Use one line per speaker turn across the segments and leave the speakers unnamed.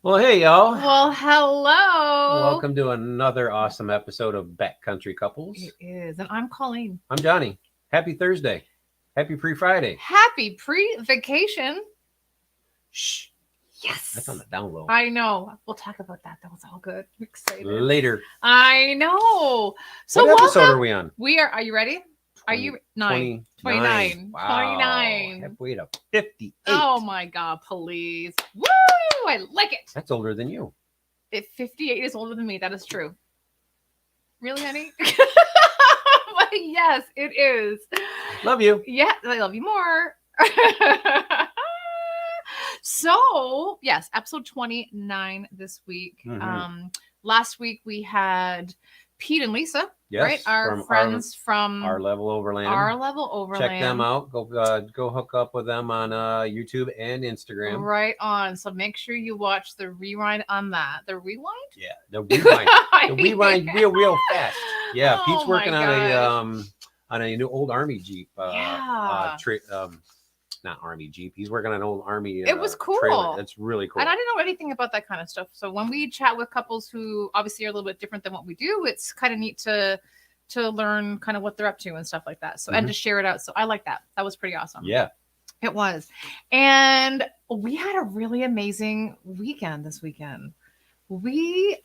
Well, hey, y'all.
Well, hello.
Welcome to another awesome episode of Backcountry Couples.
It is. And I'm Colleen.
I'm Johnny. Happy Thursday. Happy pre-Friday.
Happy pre-vacation.
Shh.
Yes.
That's on the down low.
I know. We'll talk about that. That was all good. I'm excited.
Later.
I know. So
what episode
welcome.
are we on?
Are you ready?
20,
Are you 29?
29. Wow.
29.
Halfway to 58.
Oh my God, please. Woo! I like it.
That's older than you.
58 is older than me. That is true. Really, honey? But yes, it is.
Love you.
Yeah, I love you more. So, yes, episode 29 this week.
Mhm.
Last week we had Pete and Lisa,
Yes,
right? Our friends from
Our Level Overland.
Our Level Overland.
Check them out. Go hook up with them on YouTube and Instagram.
Right on. So make sure you watch the rewind on that. The rewind?
Yeah, the rewind. The rewind real fast. Yeah,
Oh
Pete's working
my
on a new old Army Jeep.
Yeah.
Not Army Jeep. He's working on an old Army.
It was cool.
Trailer. It's really cool.
And I didn't know anything about that kind of stuff. So when we chat with couples who obviously are a little bit different than what we do, it's kind of neat to learn kind of what they're up to and stuff like that. So and to share it out. So I like that. That was pretty awesome.
Yeah.
It was. And we had a really amazing weekend this weekend. We,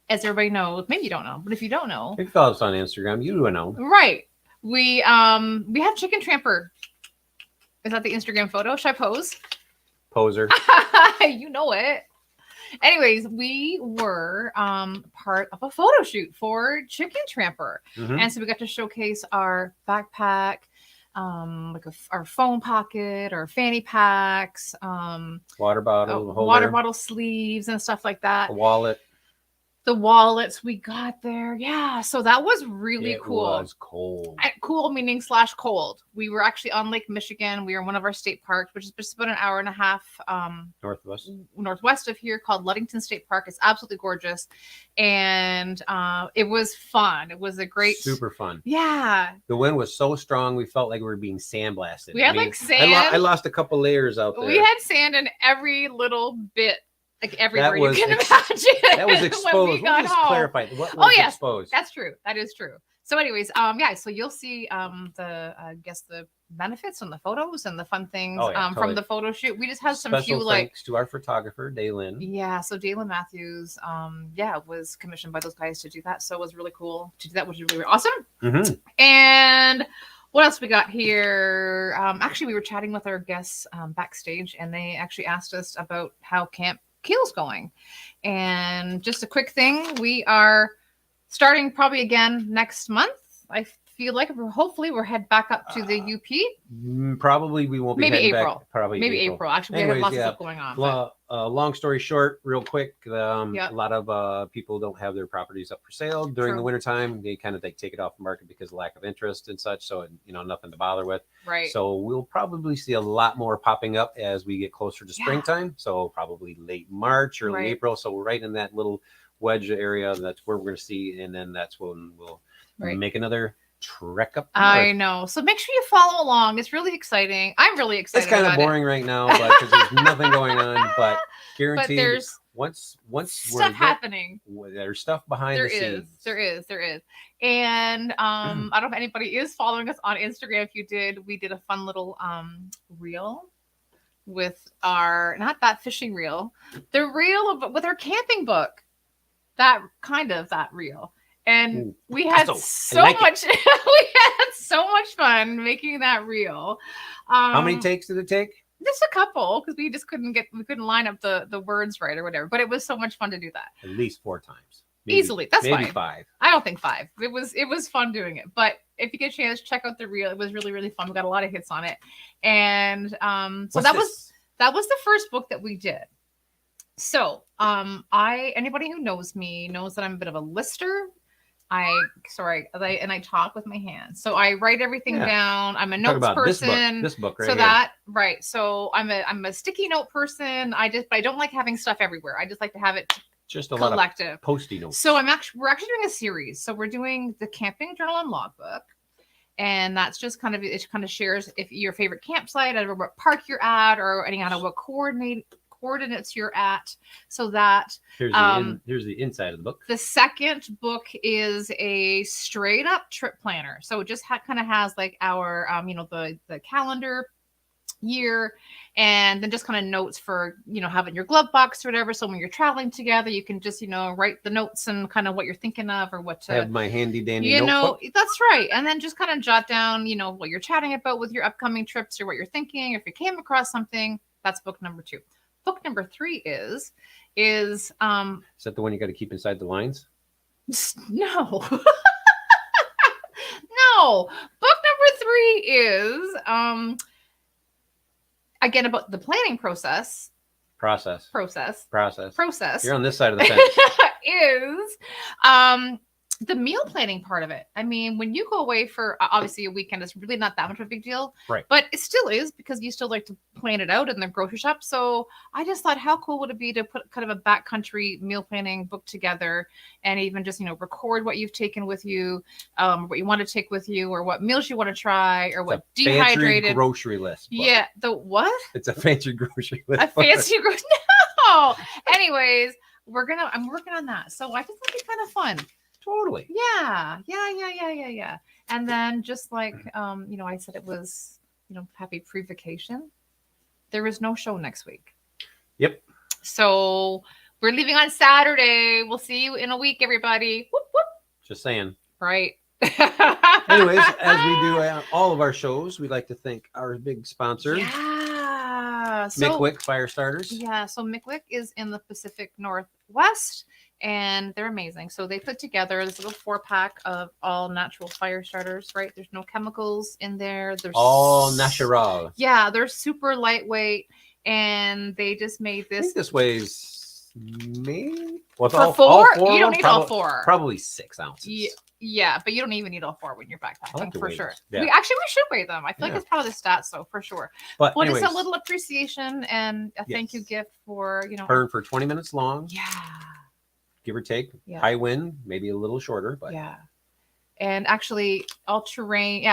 as everybody knows, maybe you don't know, but if you don't know,
If you follow us on Instagram, you do know.
right. We have Chicken Tramper. Is that the Instagram photo? Should I pose?
Poser.
You know it. Anyways, we were part of a photo shoot for Chicken Tramper.
Mhm.
And so we got to showcase our backpack, our phone pocket, our fanny packs,
Water bottle holder.
water bottle sleeves and stuff like that.
A wallet.
The wallets we got there. Yeah. So that was really cool.
It was cold.
Cool meaning / cold. We were actually on Lake Michigan. We were in one of our state parks, which is just about an hour and a half northwest of here, called Ludington State Park. It's absolutely gorgeous. And it was fun. It was a great,
super fun.
Yeah.
The wind was so strong we felt like we were being sandblasted.
We had like sand.
I lost a couple layers out there.
We had sand in every little bit. Like everywhere you can imagine.
That was exposed.
When we got
just
home.
clarify. What was
yes,
exposed?
That's true. That is true. So, anyways, so you'll see the benefits and the photos and the fun things from the photo shoot. We just had some
Special
few
thanks to our photographer, Daylin.
Yeah, so Daylin Matthews, was commissioned by those guys to do that. So it was really cool to do that, which was really awesome.
Mm-hmm.
And what else we got here? Actually, we were chatting with our guests backstage, and they actually asked us about how Camp Keel's going. And just a quick thing, we are starting probably again next month. I feel like hopefully we'll head back up to the UP.
Probably we won't be
maybe
April.
Back, probably maybe April. Actually, we have lots of stuff going on.
Long story short, real quick, a lot of people don't have their properties up for sale during the wintertime. They kind of take it off the market because of lack of interest and such. So nothing to bother with.
Right.
So we'll probably see a lot more popping up as we get closer to springtime. So probably late March, early April. So we're right in that little wedge area. That's where we're going to see, and then that's when we'll make another trek up north.
I know. So make sure you follow along. It's really exciting. I'm really excited.
It's kind of boring right now, but because there's nothing going on. But guaranteed,
there's
once
stuff happening.
There's stuff behind the scenes.
There is. And I don't know if anybody is following us on Instagram. If you did, we did a fun little reel with our not fishing reel, the reel with our camping book. That reel. And we had so much fun making that reel.
How many takes did it take?
Just a couple, because we couldn't line up the words right or whatever. But it was so much fun to do that.
At least 4 times.
Easily. That's
maybe
fine.
5.
I don't think 5. It was fun doing it. But if you get a chance, check out the reel. It was really, really fun. We got a lot of hits on it. And so that was the first book that we did. So anybody who knows me knows that I'm a bit of a lister. I talk with my hands. So I write everything down. I'm a notes person.
This book right
so
here.
that right. So I'm a sticky note person. But I don't like having stuff everywhere. I just like to have it
just a
collective.
Lot of Post-it notes.
So we're actually doing a series. So we're doing the camping journal and logbook. And that's just it kind of shares if your favorite campsite or what park you're at or any kind of what coordinates you're at, so that
Here's the inside of the book.
the second book is a straight up trip planner. So it just kind of has like our, the calendar year, and then just kind of notes for, having your glove box or whatever. So when you're traveling together, you can just, write the notes and kind of what you're thinking of or what to
have my handy dandy notebook.
That's right. And then just kind of jot down, what you're chatting about with your upcoming trips or what you're thinking. If you came across something, that's book number 2. Book number 3 is
that the one you got to keep inside the lines?
No. No. Book number 3 is again about the planning process.
Process.
You're
on this side of the fence.
Is the meal planning part of it. I mean, when you go away for obviously a weekend, it's really not that much of a big deal,
right?
But it still is, because you still like to plan it out in the grocery shop. So I just thought, how cool would it be to put kind of a backcountry meal planning book together, and even just record what you've taken with you, what you want to take with you, or what meals you want to try, or what dehydrated
fancy grocery list. Book.
Yeah, the what?
It's a fancy grocery list.
A fancy grocery. No. Anyways, I'm working on that, so I think that'd be kind of fun.
Totally.
Yeah. And then just like, I said it was, happy pre-vacation. There is no show next week.
Yep.
So we're leaving on Saturday. We'll see you in a week, everybody. Whoop, whoop.
Just saying.
Right.
Anyways, as we do all of our shows, we'd like to thank our big sponsors.
Yeah.
Mickwick Fire Starters.
Yeah. So Mickwick is in the Pacific Northwest, and they're amazing. So they put together this little 4-pack of all natural fire starters, right? There's no chemicals in there. There's
all natural.
Yeah, they're super lightweight, and they just made this.
I think this weighs maybe
for all 4. You don't need all 4.
Probably 6 ounces.
Yeah, but you don't even need all 4 when you're backpacking, for sure.
Yeah.
We should weigh them. I feel like it's part of the stats, so for sure. But anyways, it's a little appreciation and a thank you gift for
burn for 20 minutes long.
Yeah.
Give or take. Yeah. High wind, maybe a little shorter, but
yeah. And actually, all-terrain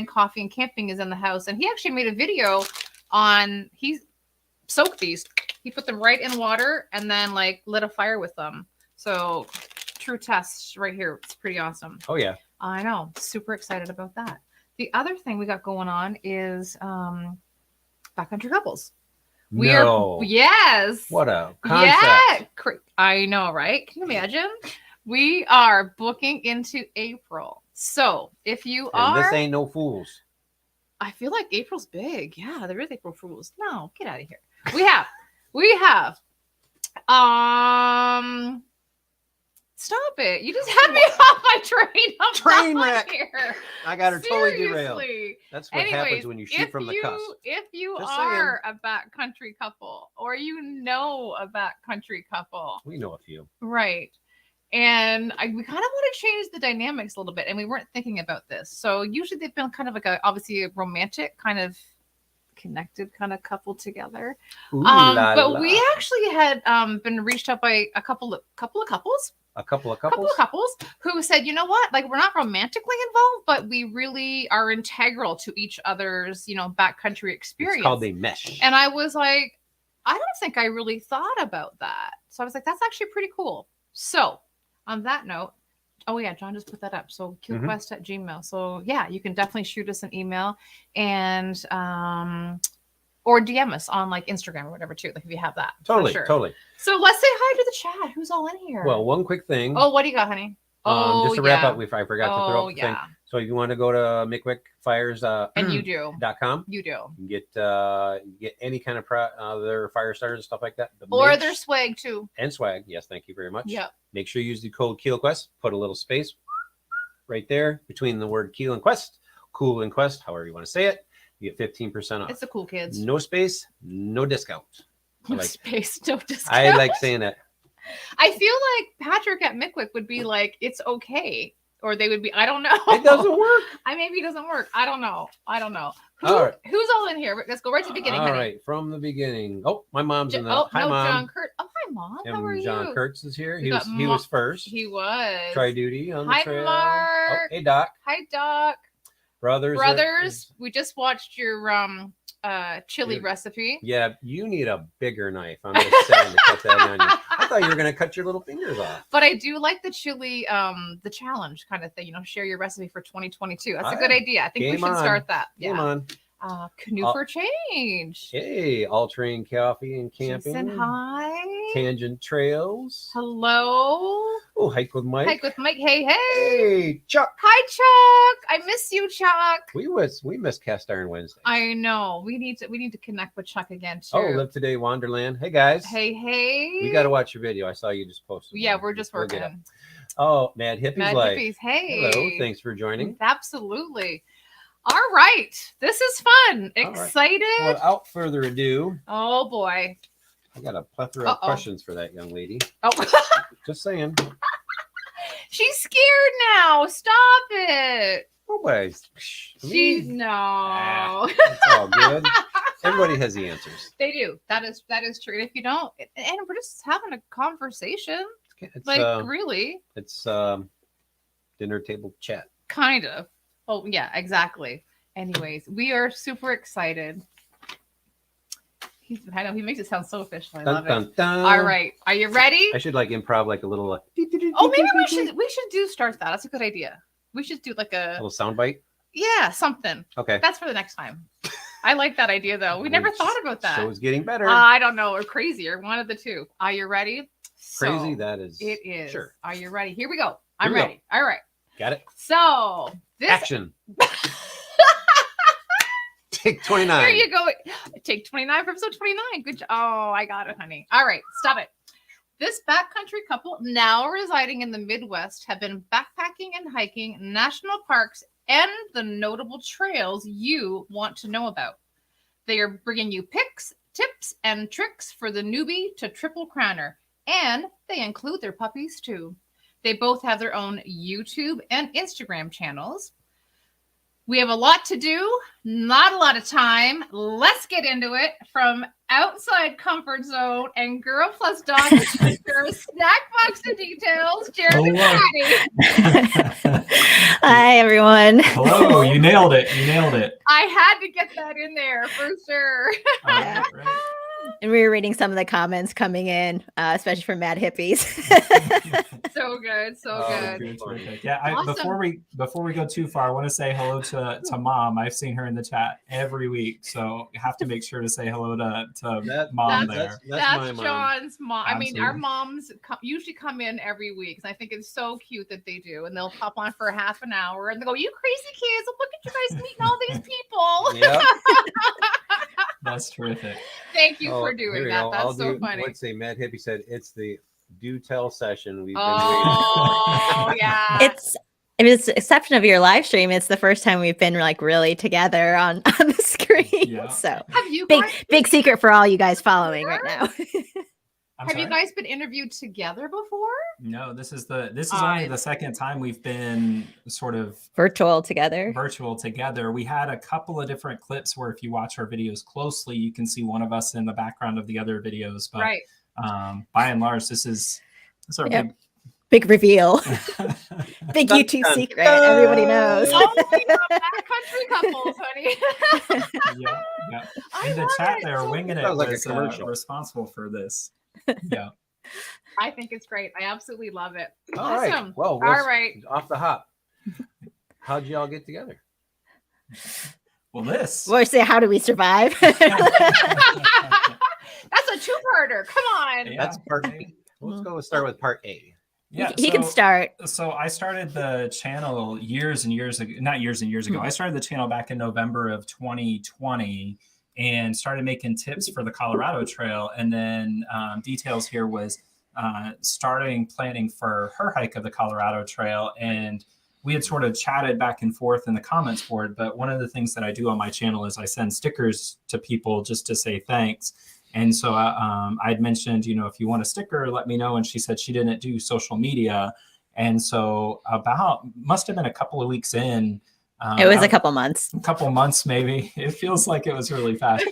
coffee and camping is in the house. And he actually made a video on, he soaked these. He put them right in water and then lit a fire with them. So true test right here. It's pretty awesome.
Oh yeah.
I know. Super excited about that. The other thing we got going on is backcountry couples. Yes.
What a concept.
Yeah. I know, right? Can you imagine? We are booking into April. So if you are.
This ain't no fools.
I feel like April's big. Yeah, there is April Fools. No, get out of here. We have. Stop it. You just had me off my train.
Train wreck. Here. I got her totally derailed. That's what happens when you shoot from the cusp.
If you are a backcountry couple, or a backcountry couple.
We know a few.
Right. And we kind of want to change the dynamics a little bit. And we weren't thinking about this. So usually they've been kind of obviously a romantic kind of connected kind of couple together. But we actually had been reached out by a couple of couples. A couple of couples who said, you know what, we're not romantically involved, but we really are integral to each other's, backcountry experience.
It's called a mesh.
And I was like, I don't think I really thought about that. So I was like, that's actually pretty cool. So on that note, oh yeah, John just put that up. So QQuest@gmail. So yeah, you can definitely shoot us an email and or DM us on Instagram or whatever too. If you have that.
Totally.
So let's say hi to the chat. Who's all in here?
Well, one quick thing.
Oh, what do you got, honey?
Just to wrap up, I forgot to throw up the thing. So if you want to go to Mickwick
and you do
.com,
you can
get any kind of their fire starters and stuff like that.
Or their swag too.
And swag. Yes, thank you very much.
Yeah.
Make sure you use the code KeelQuest. Put a little space right there between the word Keel and Quest, Cool and Quest, however you want to say it. You get 15% off.
It's the cool kids.
No space, no discount.
No space, no discount.
I like saying that.
I feel like Patrick at Mickwick would be like, it's okay. Or they would be, I don't know.
It doesn't work.
Maybe it doesn't work. I don't know. Who's all in here? Let's go right to the beginning.
All right, from the beginning. Oh, my mom's in the. Hi, Mom.
John Kurt. Oh, hi, Mom. How are you?
John Kurtz is here. He was first.
He was.
Try duty on the trail.
Hi, Mark.
Oh, hey, Doc.
Hi, Doc.
Brothers.
We just watched your chili recipe.
Yeah, you need a bigger knife. I'm just saying to cut that onion. I thought you were going to cut your little fingers off.
But I do like the chili, the challenge kind of thing. Share your recipe for 2022. That's a good idea. I think we should start that.
Game on.
Canoe for change.
Hey, all terrain coffee and camping.
Jason, hi.
Tangent trails.
Hello.
Oh, hike with Mike.
Hike with Mike. Hey, hey.
Hey, Chuck.
Hi, Chuck. I miss you, Chuck.
We missed Cast Iron Wednesday.
I know. We need to connect with Chuck again too.
Oh, Live Today Wonderland. Hey guys.
Hey, hey.
We got to watch your video. I saw you just posted.
Yeah, we're just working.
Oh, Mad Hippie's
Hippies. Hey.
Hello. Thanks for joining.
Absolutely. All right. This is fun. Excited?
Right. Well, without further ado.
Oh, boy.
I got a plethora of questions for that young lady.
Oh.
Just saying.
She's scared now. Stop it.
Nobody's.
No.
It's all good. Everybody has the answers.
They do. That is true. And if you don't, and we're just having a conversation.
It's
really.
It's dinner table chat.
Kind of. Oh, yeah, exactly. Anyways, we are super excited. I know he makes it sound so official. I love it.
Dun.
All right, are you ready?
I should improv a little.
Oh, maybe we should start that. That's a good idea. We should do a
little sound bite.
Yeah, something.
Okay.
That's for the next time. I like that idea though. We never thought about that.
Show's getting better.
I don't know, or crazier. One of the two. Are you ready?
Crazy. That is.
It is.
Sure.
Are you ready? Here we go. I'm ready. All right.
Got it.
So this
action. Take 29.
There you go. Take 29 for episode 29. Good job. Oh, I got it, honey. All right, stop it. This backcountry couple, now residing in the Midwest, have been backpacking and hiking national parks and the notable trails you want to know about. They are bringing you picks, tips, and tricks for the newbie to triple crowner, and they include their puppies too. They both have their own YouTube and Instagram channels. We have a lot to do, not a lot of time. Let's get into it. From outside comfort zone and Girl+Dog snack box of details, Jared and Patti.
Hi, everyone.
Hello, you nailed it.
I had to get that in there for sure.
Right.
And we were reading some of the comments coming in, especially from Mad Hippies.
So good, so good.
Terrific. Yeah,
Awesome.
before we go too far, I want to say hello to Mom. I've seen her in the chat every week, so you have to make sure to say hello to Mom there.
That's
my mom.
John's mom.
Absolutely.
I mean, our moms usually come in every week, and I think it's so cute that they do. And they'll pop on for half an hour, and they go, "You crazy kids! Look at you guys meeting all these people."
Yep.
That's terrific.
Thank you for doing that. That's so funny.
Let's say Mad Hippie said it's the do tell session we've been
Oh, yeah.
It was exception of your live stream. It's the first time we've been really together on the screen.
Yeah.
So
Have you
big secret for all you guys following right now.
Have you guys been interviewed together before?
No, this is only the second time we've been sort of
virtual together.
We had a couple of different clips where if you watch our videos closely, you can see one of us in the background of the other videos. But
right.
By and large, this is our
big reveal. Big YouTube secret. Everybody knows.
Oh my God, backcountry couples, honey.
Yeah. In the chat there, Winging It
like
was
a commercial.
responsible for this. Yeah.
I think it's great. I absolutely love it.
All right.
Awesome.
Well,
all right.
Off the hop. How'd y'all get together?
Well, this.
We'll say, how do we survive?
That's a two-parter. Come on.
Yeah.
That's part B. Let's start with part A.
Yeah,
he can start.
So I started the channel years and years ago. Not years and years ago. I started the channel back in November of 2020 and started making tips for the Colorado Trail. And then details here was starting planning for her hike of the Colorado Trail. And we had sort of chatted back and forth in the comments board. But one of the things that I do on my channel is I send stickers to people just to say thanks. And so I'd mentioned, if you want a sticker, let me know. And she said she didn't do social media. And so must have been a couple of weeks in.
It was a couple months.
A couple months, maybe. It feels like it was really fast.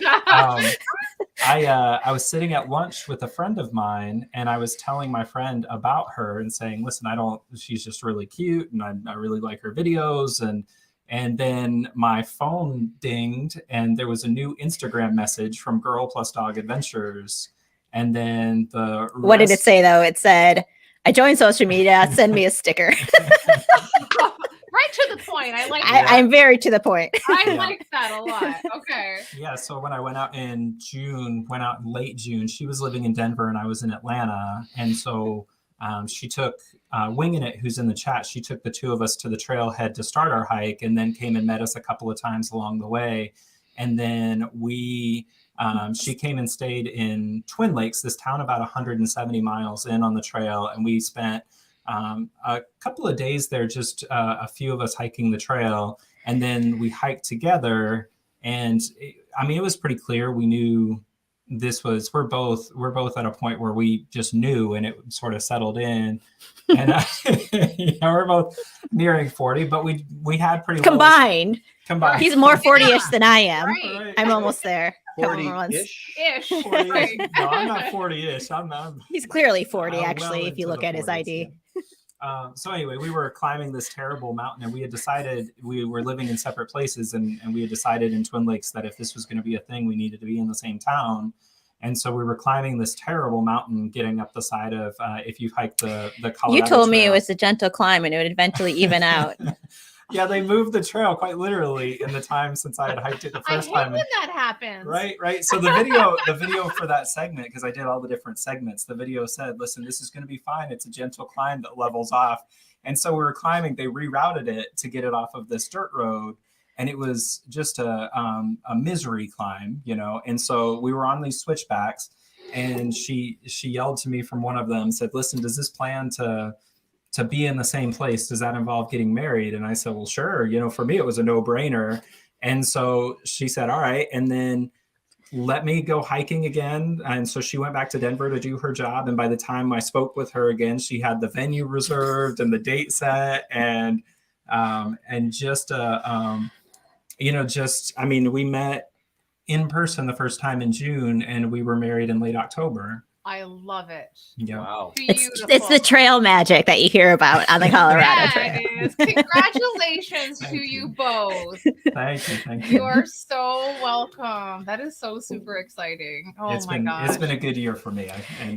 I was sitting at lunch with a friend of mine, and I was telling my friend about her and saying, listen, she's just really cute, and I really like her videos. And And then my phone dinged, and there was a new Instagram message from Girl+Dog Adventures. And then
what did it say though? It said, "I joined social media. Send me a sticker."
Right to the point. I like
I'm very to the point.
I like that a lot. Okay.
Yeah. So when I went out in late June, she was living in Denver and I was in Atlanta. And so she took Winging It, who's in the chat. She took the two of us to the trailhead to start our hike, and then came and met us a couple of times along the way. And then she came and stayed in Twin Lakes, this town about 170 miles in on the trail. And we spent a couple of days there, just a few of us hiking the trail. And then we hiked together. And it was pretty clear. We knew we're both at a point where we just knew, and it sort of settled in. And we're both nearing 40, but we had pretty
combined. He's more 40-ish than I am.
Right.
I'm almost there.
40-ish.
Ish.
40-ish. No, I'm not 40-ish.
He's clearly 40,
well
actually, if you
into
look
the
at his
40s,
ID.
yeah. So anyway, we were climbing this terrible mountain, and we had decided we were living in separate places, and we had decided in Twin Lakes that if this was going to be a thing, we needed to be in the same town. And so we were climbing this terrible mountain, getting up the side of, if you've hiked the Colorado
You told me
Trail.
it was a gentle climb and it would eventually even out.
Yeah, they moved the trail quite literally in the time since I had hiked it the first time.
when that happens.
Right. So the video for that segment, because I did all the different segments, the video said, listen, this is going to be fine. It's a gentle climb that levels off. And so we were climbing, they rerouted it to get it off of this dirt road. And it was just a misery climb, And so we were on these switchbacks, and she yelled to me from one of them, said, listen, does this plan to be in the same place, does that involve getting married? And I said, well, sure. For me, it was a no-brainer. And so she said, all right. And then let me go hiking again. And so she went back to Denver to do her job. And by the time I spoke with her again, she had the venue reserved and the date set, and we met in person the first time in June, and we were married in late October.
I love it.
Yeah.
Wow.
It's the trail magic that you hear about on the Colorado Trail.
It is. Congratulations to you both.
Thank you.
You are so welcome. That is so super exciting. Oh my gosh.
It's been a good year for me.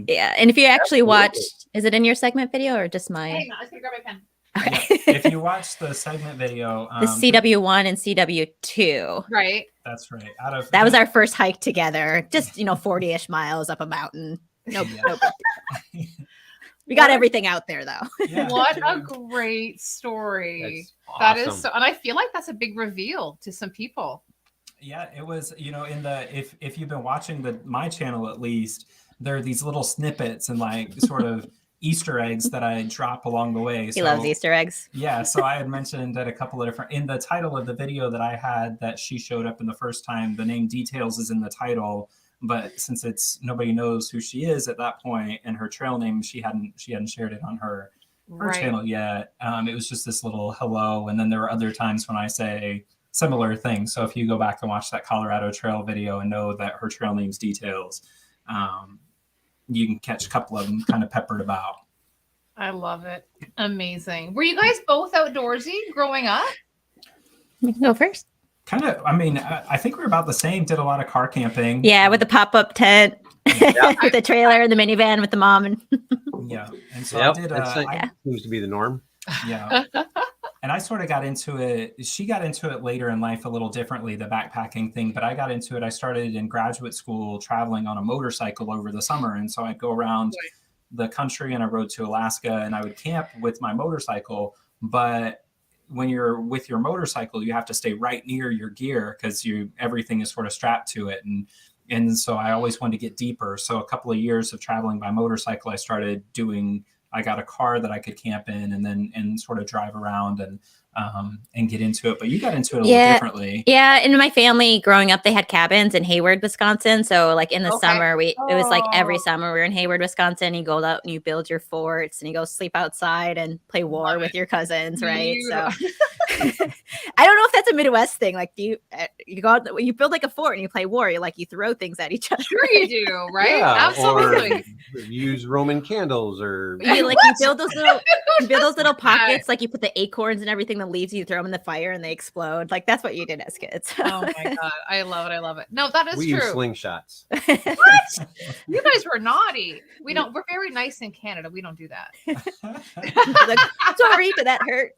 Yeah, and if you actually watched, is it in your segment video or just mine?
Hang on, I was gonna grab my pen.
Okay.
If you watch the segment video,
The CW1 and CW2.
Right.
That's right.
That was our first hike together. Just 40-ish miles up a mountain. Nope. We got everything out there though.
Yeah,
what a great story.
That's
That
awesome.
is so, and I feel like that's a big reveal to some people.
Yeah, it was, if you've been watching my channel, at least, there are these little snippets and sort of Easter eggs that I drop along the way.
He loves Easter eggs.
Yeah, so I had mentioned that a couple of different, in the title of the video that I had that she showed up in the first time, the name Details is in the title, but since nobody knows who she is at that point, and her trail name, she hadn't shared it on her channel yet. It was just this little hello, and then there were other times when I say similar things. So if you go back and watch that Colorado Trail video and know that her trail name's Details, you can catch a couple of them kind of peppered about.
I love it. Amazing. Were you guys both outdoorsy growing up?
You can go first.
Kind of, I think we're about the same. Did a lot of car camping.
Yeah, with the pop-up tent, with the trailer and the minivan with the mom. And
yeah. And so I did.
Seems to be the norm.
Yeah. And I sort of got into it. She got into it later in life a little differently, the backpacking thing. But I got into it. I started in graduate school traveling on a motorcycle over the summer. And so I'd go around the country, and I rode to Alaska, and I would camp with my motorcycle. But when you're with your motorcycle, you have to stay right near your gear because everything is sort of strapped to it. And so I always wanted to get deeper. So a couple of years of traveling by motorcycle, I got a car that I could camp in and sort of drive around and get into it. But you got into it a little differently.
Yeah. In my family growing up, they had cabins in Hayward, Wisconsin. So in the summer, it was every summer we were in Hayward, Wisconsin. You go out and you build your forts and you go sleep outside and play war with your cousins. Right. So I don't know if that's a Midwest thing. Do you go out, you build like a fort and you play war. You throw things at each other.
Sure you do, right?
Yeah,
Absolutely.
Or use Roman candles, or
You build those little pockets, like you put the acorns and everything, the leaves, you throw them in the fire and they explode. Like that's what you did as kids.
Oh my god, I love it. I love it. No, that is
we
true.
use slingshots.
What? You guys were naughty. We don't. We're very nice in Canada. We don't do that,
Like, sorry, did that hurt?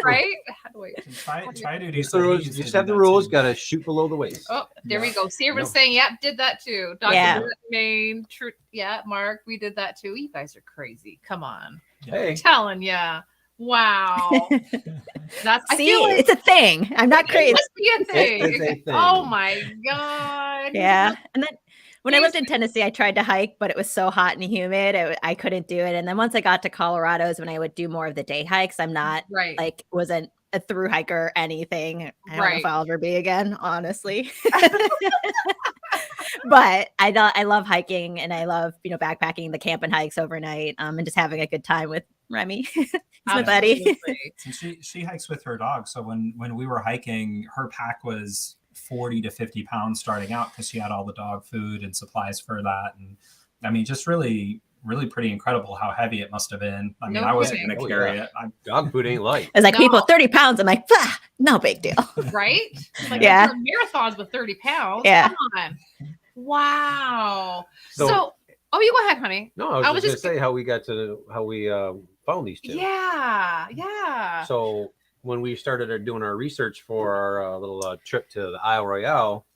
right? How do we?
Try to do
Just the rules. Just have the rules. Got to shoot below the waist.
Oh, there we
Yeah.
go. See, everyone's saying, "Yep, did that too." Dr.
Yeah.
Maine, true. Yeah, Mark, we did that too. You guys are crazy. Come on,
Hey,
I'm telling ya. Wow, that's. I
See,
feel like
it's a thing. I'm not
it
crazy.
must be a thing.
It is a thing.
Oh my god.
Yeah. And then when I lived in Tennessee, I tried to hike, but it was so hot and humid. I couldn't do it. And then once I got to Colorado is when I would do more of the day hikes. I'm not
Right.
wasn't a through hiker or anything. I don't know
Right.
if I'll ever be again, honestly. But I love hiking and I love, backpacking, the camp and hikes overnight, and just having a good time with Remy. He's my buddy.
Absolutely.
And she hikes with her dog. So when we were hiking, her pack was 40 to 50 pounds starting out because she had all the dog food and supplies for that. And I mean, just really, really pretty incredible how heavy it must have been. I mean,
No
I wasn't
kidding.
going to
Oh,
carry
yeah.
it.
dog food ain't light.
It's like
No.
people 30 pounds. I'm like, no big deal.
Right? Like
Yeah.
I do marathons with 30 pounds.
Yeah.
Come on. Wow.
So-
So, oh, you go ahead, honey.
No, I was just gonna say how we found these two.
Yeah. Yeah.
So when we started doing our research for our little trip to the Isle Royale,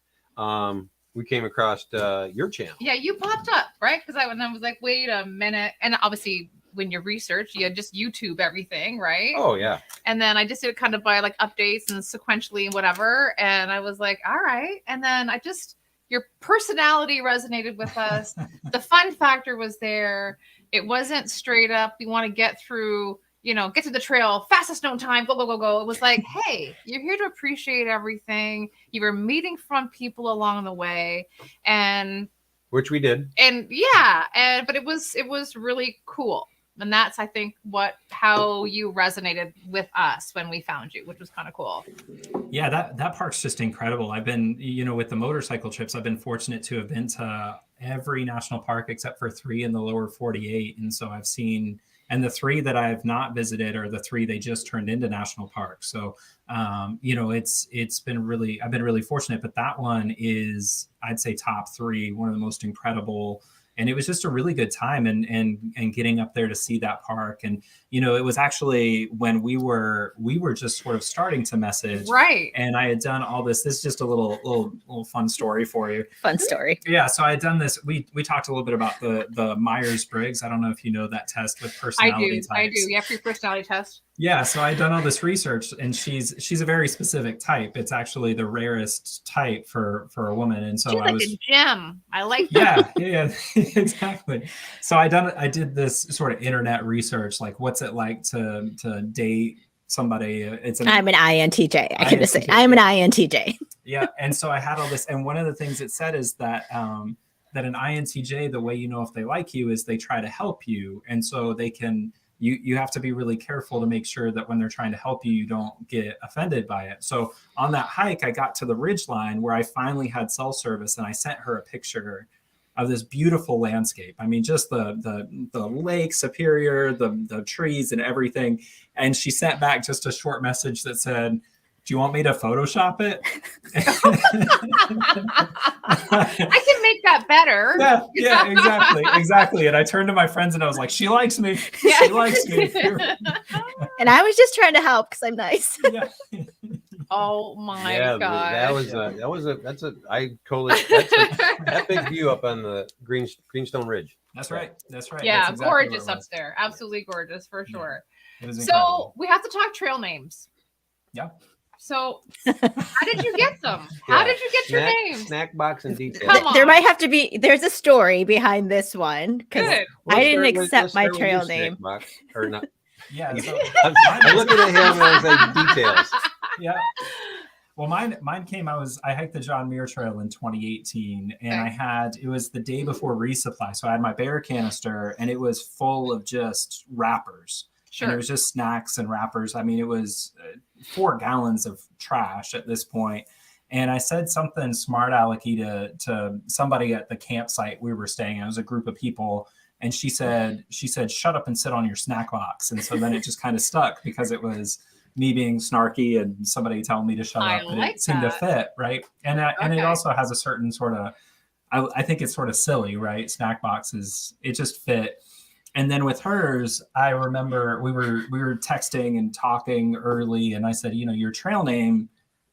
we came across your channel.
Yeah, you popped up, right? Because I was like, wait a minute. And obviously, when you research, you just YouTube everything, right?
Oh yeah.
And then I just did it kind of by like updates and sequentially and whatever. And I was like, all right. And then your personality resonated with us. The fun factor was there. It wasn't straight up, we want to get through, get to the trail, fastest known time, go, go, go, go. It was like, hey, you're here to appreciate everything. You were meeting fun people along the way. And
Which we did.
yeah, but it was really cool. And that's, I think, how you resonated with us when we found you, which was kind of cool.
Yeah, that park's just incredible. I've been, with the motorcycle trips, I've been fortunate to have been to every national park except for 3 in the lower 48. And so I've seen, and the 3 that I've not visited are the 3 they just turned into national parks. So, it's been really, I've been really fortunate, but that one is, I'd say top 3, one of the most incredible. And it was just a really good time and getting up there to see that park. And, it was actually when we were just sort of starting to message.
Right.
And I had done all this. This is just a little fun story for you.
Fun story.
Yeah. So I had done this. We talked a little bit about the Myers-Briggs. I don't know if you know that test with personality types.
I do. Yeah, for your personality test.
Yeah, so I'd done all this research, and she's a very specific type. It's actually the rarest type for a woman, and so
She's
I
like
was
a gem. I like that.
yeah, exactly. So I did this sort of internet research, like what's it like to date somebody?
I'm an INTJ. I can just say
INTJ.
I'm an INTJ.
Yeah, and so I had all this, and one of the things it said is that that an INTJ, the way you know if they like you is they try to help you, and so they can. You have to be really careful to make sure that when they're trying to help you, you don't get offended by it. So on that hike, I got to the ridgeline where I finally had cell service, and I sent her a picture of this beautiful landscape. I mean, just the lake Superior, the trees and everything. And she sent back just a short message that said, "Do you want me to Photoshop it?"
I can make that better.
Yeah, exactly. And I turned to my friends and I was like, "She likes me.
Yeah.
She likes me."
And I was just trying to help because I'm nice.
Yeah.
Oh my
Yeah,
god.
that's an epic view up on the Greenstone Ridge.
That's right. That's right.
Yeah,
That's exactly what it
gorgeous up
was.
there. Absolutely gorgeous for sure.
It was
So
incredible.
we have to talk trail names.
Yeah.
So how did you get them? How did you get your names?
Snack box and details.
Come on.
There might have to be. There's a story behind this one because
Good.
I didn't
Let's
accept my
start with
trail
your snack
name.
box, or not.
Yeah. So,
I'm looking at him and I was like, details.
yeah. Well, mine came. I hiked the John Muir Trail in 2018, and
Okay.
it was the day before resupply, so I had my bear canister, and it was full of just wrappers. And it
Sure.
was just snacks and wrappers. I mean, it was 4 gallons of trash at this point. And I said something smart alecky to somebody at the campsite we were staying at. It was a group of people. And she said, shut up and sit on your snack box. And so then it just kind of stuck because it was me being snarky and somebody telling me to shut up. And it seemed to fit, right? And it also has a certain sort of, I think it's sort of silly, right? Snack boxes, it just fit. And then with hers, I remember we were texting and talking early, and I said, your trail name,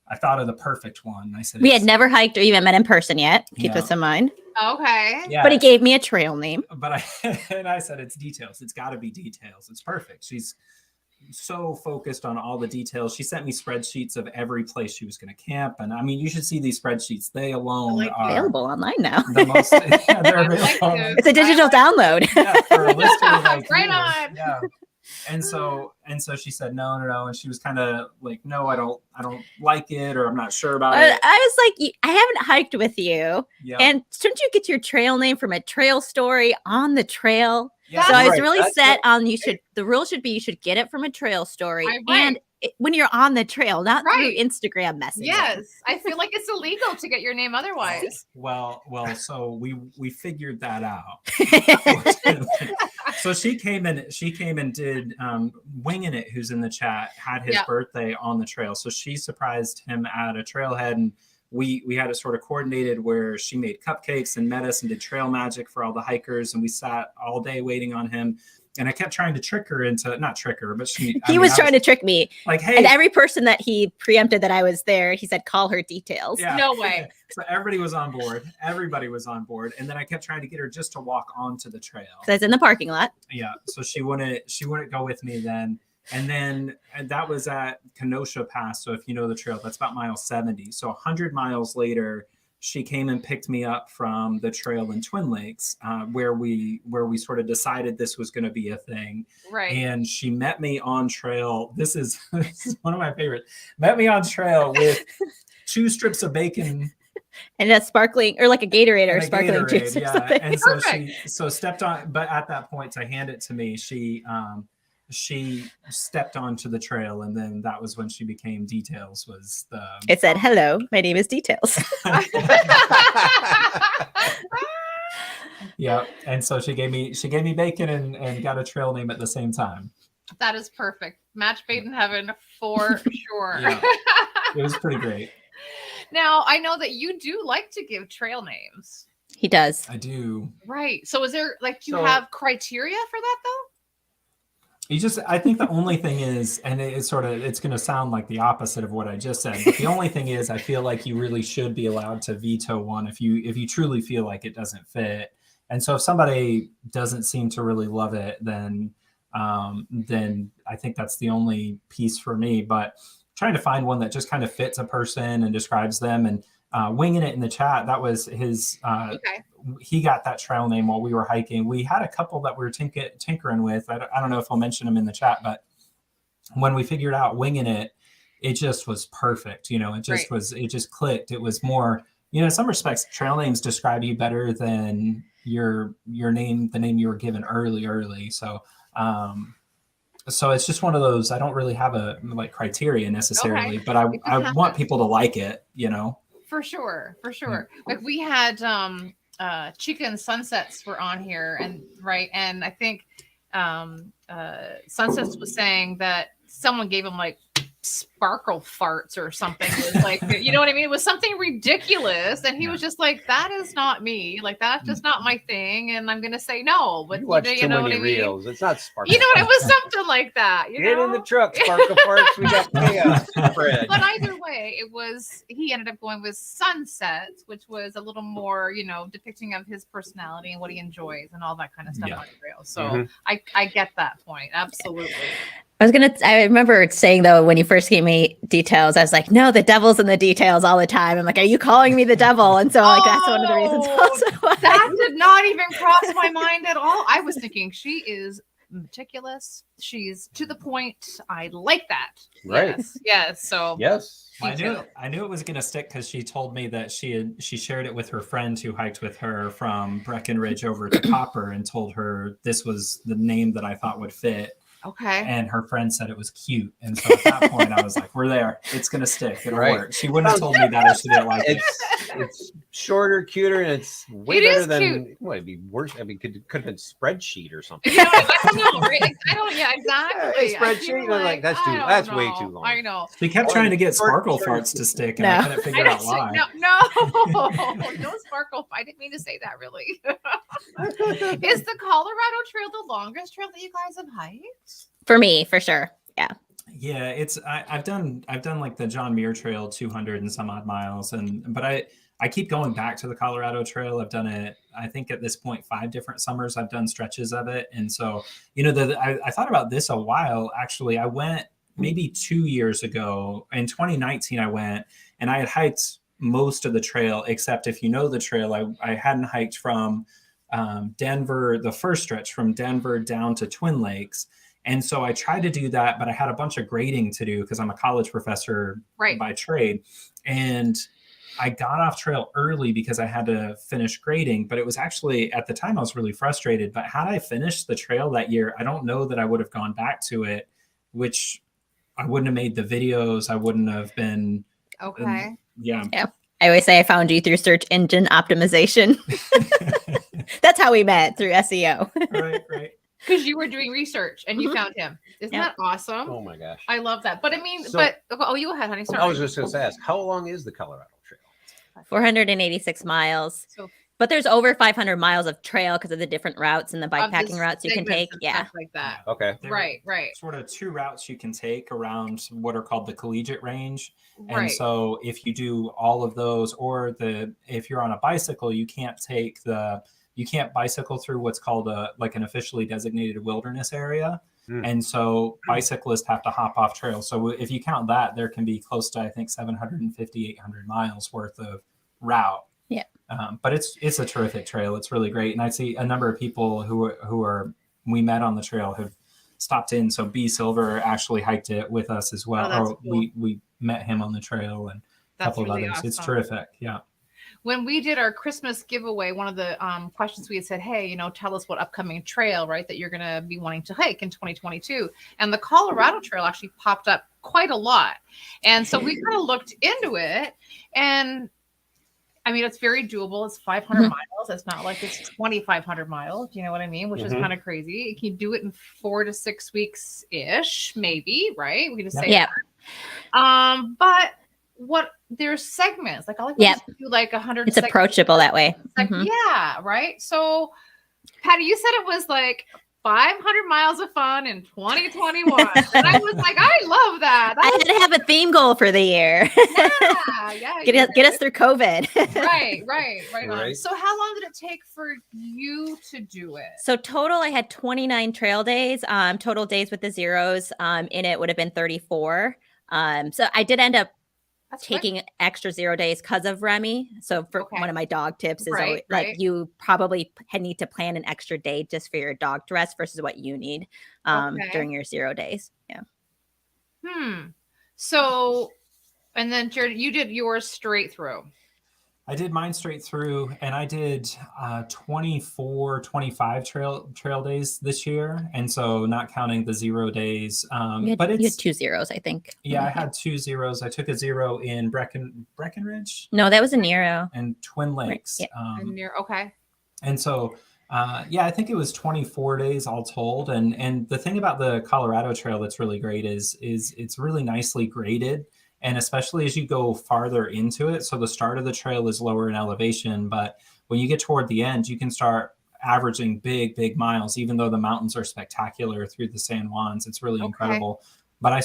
I thought of the perfect one. I said,
we had never hiked or even met in person yet. Keep this in mind.
Okay.
Yeah.
But he gave me a trail name.
But I said, it's Details. It's got to be Details. It's perfect. She's so focused on all the details. She sent me spreadsheets of every place she was going to camp. And I mean, you should see these spreadsheets. They alone are
available online now.
The most, yeah, they're available.
It's a digital download.
Yeah, for a listener like
right
you.
on.
Yeah. And so she said, no. And she was kind of like, no, I don't like it, or I'm not sure about it.
I was like, I haven't hiked with you.
Yeah.
And shouldn't you get your trail name from a trail story on the trail?
Yeah.
So I was
Right.
really
That's
set on the rule should be you should get it from a trail story. And when you're on the trail, not through Instagram messaging.
Yes. I feel like it's illegal to get your name otherwise.
Well, so we figured that out. So she came and did Winging It, who's in the chat, had his birthday on the trail. So she surprised him at a trailhead, and we had it sort of coordinated where she made cupcakes and met us and did trail magic for all the hikers, and we sat all day waiting on him. And I kept trying to trick her into, not trick her, but
he was trying to trick me.
Like, hey.
And every person that he preempted that I was there, he said, call her Details.
Yeah.
No way.
So everybody was on board. Everybody was on board. And then I kept trying to get her just to walk onto the trail.
So it's in the parking lot.
Yeah. So she wouldn't go with me then. And that was at Kenosha Pass. So if you know the trail, that's about mile 70. So 100 miles later, she came and picked me up from the trail in Twin Lakes, where we sort of decided this was going to be a thing.
Right.
And she met me on trail. This is one of my favorites. Met me on trail with 2 strips of bacon.
And a sparkling, or like a Gatorade or sparkling juice or something.
And so she stepped on, but at that point, to hand it to me, she stepped onto the trail, and then that was when she became Details. It
said, hello, my name is Details.
Yeah. And so she gave me bacon and got a trail name at the same time.
That is perfect. Match made in heaven for sure.
Yeah. It was pretty great.
Now, I know that you do like to give trail names.
He does.
I do.
Right. So is there you have criteria for that though?
I think the only thing is, and it's going to sound like the opposite of what I just said, but the only thing is I feel like you really should be allowed to veto one if you truly feel like it doesn't fit. And so if somebody doesn't seem to really love it, then I think that's the only piece for me. But trying to find one that just kind of fits a person and describes them, and Winging It in the chat, that was his, he got that trail name while we were hiking. We had a couple that we were tinkering with. I don't know if I'll mention them in the chat, but when we figured out Winging It, it just was perfect. It just clicked. It was more, in some respects, trail names describe you better than your name, the name you were given early. So, so it's just one of those, I don't really have a criteria necessarily, but I want people to like it,
For sure. Like we had Chica and Sunsets were on here, and I think Sunsets was saying that someone gave him sparkle farts or something. It was you know what I mean? It was something ridiculous, and he was just like, that is not me, that's just not my thing, and I'm gonna say no. But
you watch
you
too
know
many
what I mean?
reels. It's not sparkle.
It was something like that.
Get in the truck, sparkle farts. We got chaos spread.
But either way, he ended up going with Sunsets, which was a little more, depicting of his personality and what he enjoys and all that kind of stuff on the trail. So I get that point. Absolutely.
I remember saying though, when you first gave me Details, I was like, no, the devil's in the details all the time. I'm like, are you calling me the devil? And so that's one of the reasons also why.
That did not even cross my mind at all. I was thinking she is meticulous. She's to the point. I like that.
Right.
Yes. So
yes.
I knew it was going to stick because she told me that she shared it with her friend who hiked with her from Breckenridge over to Copper and told her this was the name that I thought would fit.
Okay.
And her friend said it was cute. And so at that point, I was like, we're there. It's going to stick. It'll work. She wouldn't have told me that if she didn't like it.
It's shorter, cuter, and it's way
It
better
is
than
cute.
what it'd be worse. I mean, could have been spreadsheet or something.
You know, I don't know, right? I don't. Yeah, exactly.
Yeah, spreadsheet,
I feel
like, that's way too long.
I know.
She kept trying to get
Short-
sparkle
short-
farts to stick, and I couldn't figure out why.
No sparkle. I didn't mean to say that. Really. Is the Colorado Trail the longest trail that you guys have hiked?
For me, for sure. Yeah.
Yeah, it's I've done like the John Muir Trail, 200 and some odd miles, but I keep going back to the Colorado Trail. I've done it, I think at this point, 5 different summers. I've done stretches of it, and so I thought about this a while. Actually, I went maybe 2 years ago in 2019. I went and I had hiked most of the trail, except if you know the trail, I hadn't hiked from Denver, the first stretch from Denver down to Twin Lakes. And so I tried to do that, but I had a bunch of grading to do because I'm a college professor by trade. And I got off trail early because I had to finish grading, but it was actually, at the time I was really frustrated. But had I finished the trail that year, I don't know that I would have gone back to it, which I wouldn't have made the videos. I wouldn't have been.
Okay.
Yeah.
I always say I found you through search engine optimization. That's how we met, through SEO.
Right.
Because you were doing research and you found him. Isn't that awesome?
Oh my gosh.
I love that. But I mean,
So-
you go ahead, honey. Sorry.
I was just going to ask, how long is the Colorado Trail?
486 miles.
So
But there's over 500 miles of trail because of the different routes and the
of
bikepacking
the
routes you can take.
segments and
Yeah.
stuff like that.
Okay.
There
Right.
are sort of 2 routes you can take around what are called the collegiate range. And
Right.
so if you do all of those, or if you're on a bicycle, you can't bicycle through what's called an officially designated wilderness area. And so bicyclists have to hop off trail. So if you count that, there can be close to, I think, 750, 800 miles worth of route.
Yeah.
But it's a terrific trail. It's really great. And I see a number of people who we met on the trail have stopped in. So B Silver actually hiked it with us as well.
Oh, that's cool.
We met him on the trail and a
That's
couple
really
of others. It's
awesome.
terrific. Yeah.
When we did our Christmas giveaway, one of the questions we had said, hey, tell us what upcoming trail, right, that you're going to be wanting to hike in 2022. And the Colorado Trail actually popped up quite a lot. And so we kind of looked into it. And I mean, it's very doable. It's 500 miles. It's not like it's 2,500 miles. You know what I mean? Which is kind of crazy. You can do it in 4 to 6 weeks-ish, maybe, right? We can just say that. But there's segments. Like, I like to do like 100
It's approachable that way.
Like, yeah, right? So, Patty, you said it was like 500 miles of fun in 2021. And I was like, I love that.
I had to have a theme goal for the year.
Yeah.
Get us through COVID.
Right.
Right.
So how long did it take for you to do it?
So total, I had 29 trail days. Total days with the zeros in it would have been 34. So I did end up taking extra 0 days because of Remy. So for one of my dog tips is always, like you probably need to plan an extra day just for your dog to rest versus what you need during your 0 days. Yeah.
So, and then Jared, you did yours straight through.
I did mine straight through, and I did 24, 25 trail days this year. And so not counting the 0 days.
You
but
had 2 zeros, I think.
Yeah, I had 2 zeros. I took a 0 in Breckenridge.
No, that was in Nero.
And Twin Lakes.
Okay.
And so, I think it was 24 days all told. And the thing about the Colorado Trail that's really great is it's really nicely graded. And especially as you go farther into it, so the start of the trail is lower in elevation, but when you get toward the end, you can start averaging big miles, even though the mountains are spectacular through the San Juans. It's really incredible. But we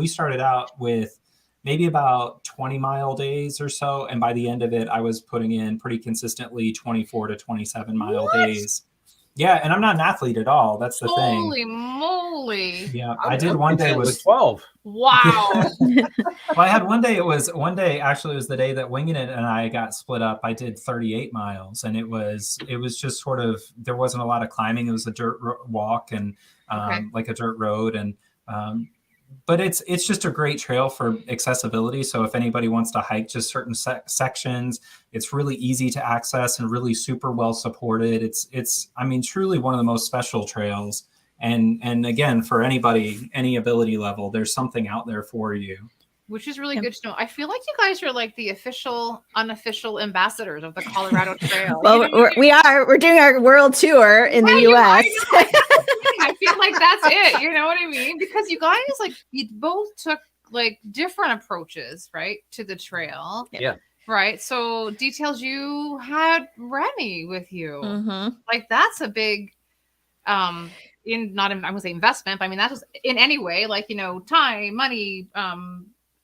started out with maybe about 20-mile days or so. And by the end of it, I was putting in pretty consistently 24 to 27-mile days. Yeah, and I'm not an athlete at all. That's the thing.
Holy moly.
Yeah, I did one day was
12.
Wow.
Well, I had one day, actually it was the day that Winging It and I got split up. I did 38 miles, and it was just sort of, there wasn't a lot of climbing. It was a dirt walk and like a dirt road. And but it's just a great trail for accessibility. So if anybody wants to hike just certain sections, it's really easy to access and really super well supported. It's I mean, truly one of the most special trails And again, for anybody, any ability level, there's something out there for you.
Which is really good to know. I feel like you guys are like the official, unofficial ambassadors of the Colorado Trail.
Well, we're doing our world tour in the U.S.
I feel like that's it. You know what I mean? Because you guys, like, you both took like different approaches, right, to the trail.
Yeah.
Right. So details, you had Remy with you.
Mm-hmm.
Like, that's a big, I would say investment, but I mean, that was in any way, like, you know, time, money,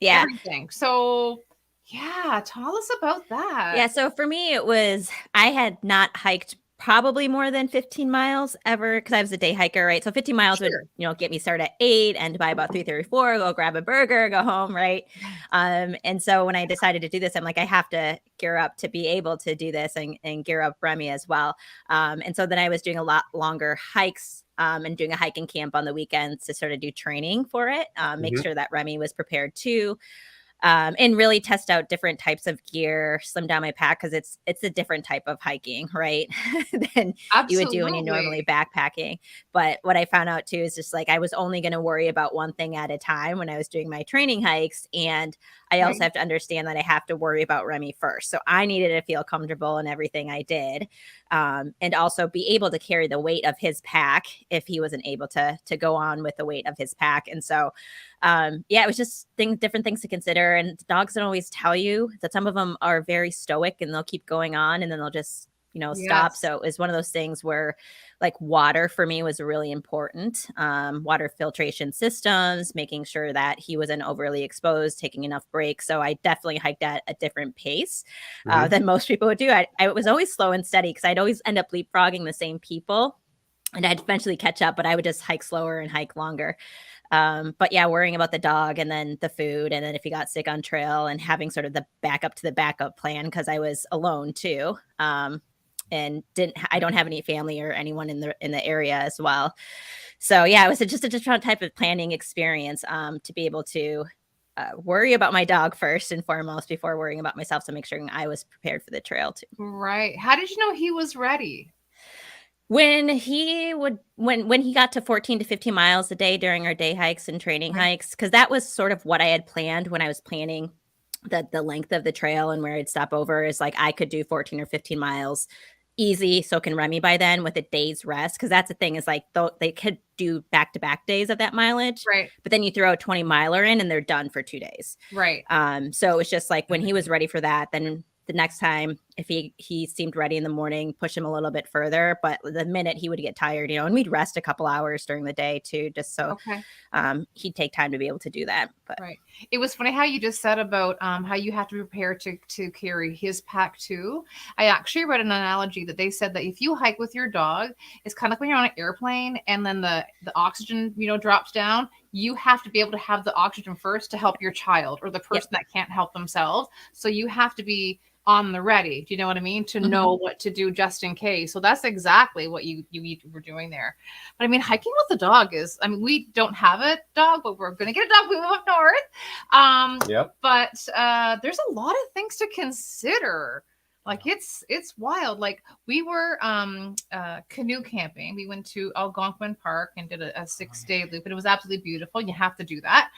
everything. So yeah, tell us about that.
Yeah, so for me it was, I had not hiked probably more than 15 miles ever, because I was a day hiker, right? So 15 miles would, you know, get me started at 8 and by about 3:34 go grab a burger, go home, right? And so when I decided to do this, I'm like, I have to gear up to be able to do this and gear up Remy as well. And so then I was doing a lot longer hikes and doing a hiking camp on the weekends to sort of do training for it, make sure that Remy was prepared too. And really test out different types of gear, slim down my pack, because it's a different type of hiking, right? than you would do when you're normally backpacking. But what I found out too is just like I was only going to worry about one thing at a time when I was doing my training hikes. And I also have to understand that I have to worry about Remy first. So I needed to feel comfortable in everything I did, and also be able to carry the weight of his pack if he wasn't able to go on with the weight of his pack. And so it was just different things to consider. And dogs don't always tell you that. Some of them are very stoic and they'll keep going on and then they'll just, stop. So it was one of those things where like water for me was really important. Water filtration systems, making sure that he wasn't overly exposed, taking enough breaks. So I definitely hiked at a different pace than most people would do. I was always slow and steady because I'd always end up leapfrogging the same people and I'd eventually catch up, but I would just hike slower and hike longer. But yeah, worrying about the dog and then the food. And then if he got sick on trail and having sort of the backup to the backup plan, because I was alone too. And I don't have any family or anyone in the area as well. So yeah, it was just a different type of planning experience to be able to worry about my dog first and foremost before worrying about myself, to make sure I was prepared for the trail too.
Right. How did you know he was ready?
When he got to 14 to 15 miles a day during our day hikes and training hikes, because that was sort of what I had planned when I was planning the length of the trail and where I'd stop over, is like I could do 14 or 15 miles easy. So can Remy by then with a day's rest. Because that's the thing, is like they could do back-to-back days of that mileage.
Right.
But then you throw a 20 miler in and they're done for 2 days.
Right.
So it was just like when he was ready for that, then the next time, if he seemed ready in the morning, push him a little bit further. But the minute he would get tired, and we'd rest a couple hours during the day too, just so he'd take time to be able to do that. But
right. It was funny how you just said about how you have to prepare to carry his pack too. I actually read an analogy that they said that if you hike with your dog, it's kind of like when you're on an airplane and then the oxygen, drops down. You have to be able to have the oxygen first to help your child or the person that can't help themselves. So you have to be on the ready. Do you know what I mean? To know what to do just in case. So that's exactly what you were doing there. But I mean, hiking with a dog is, we don't have a dog, but we're going to get a dog. We move up north. But there's a lot of things to consider. Like it's wild. Like we were canoe camping. We went to Algonquin Park and did a 6-day loop, and it was absolutely beautiful. You have to do that.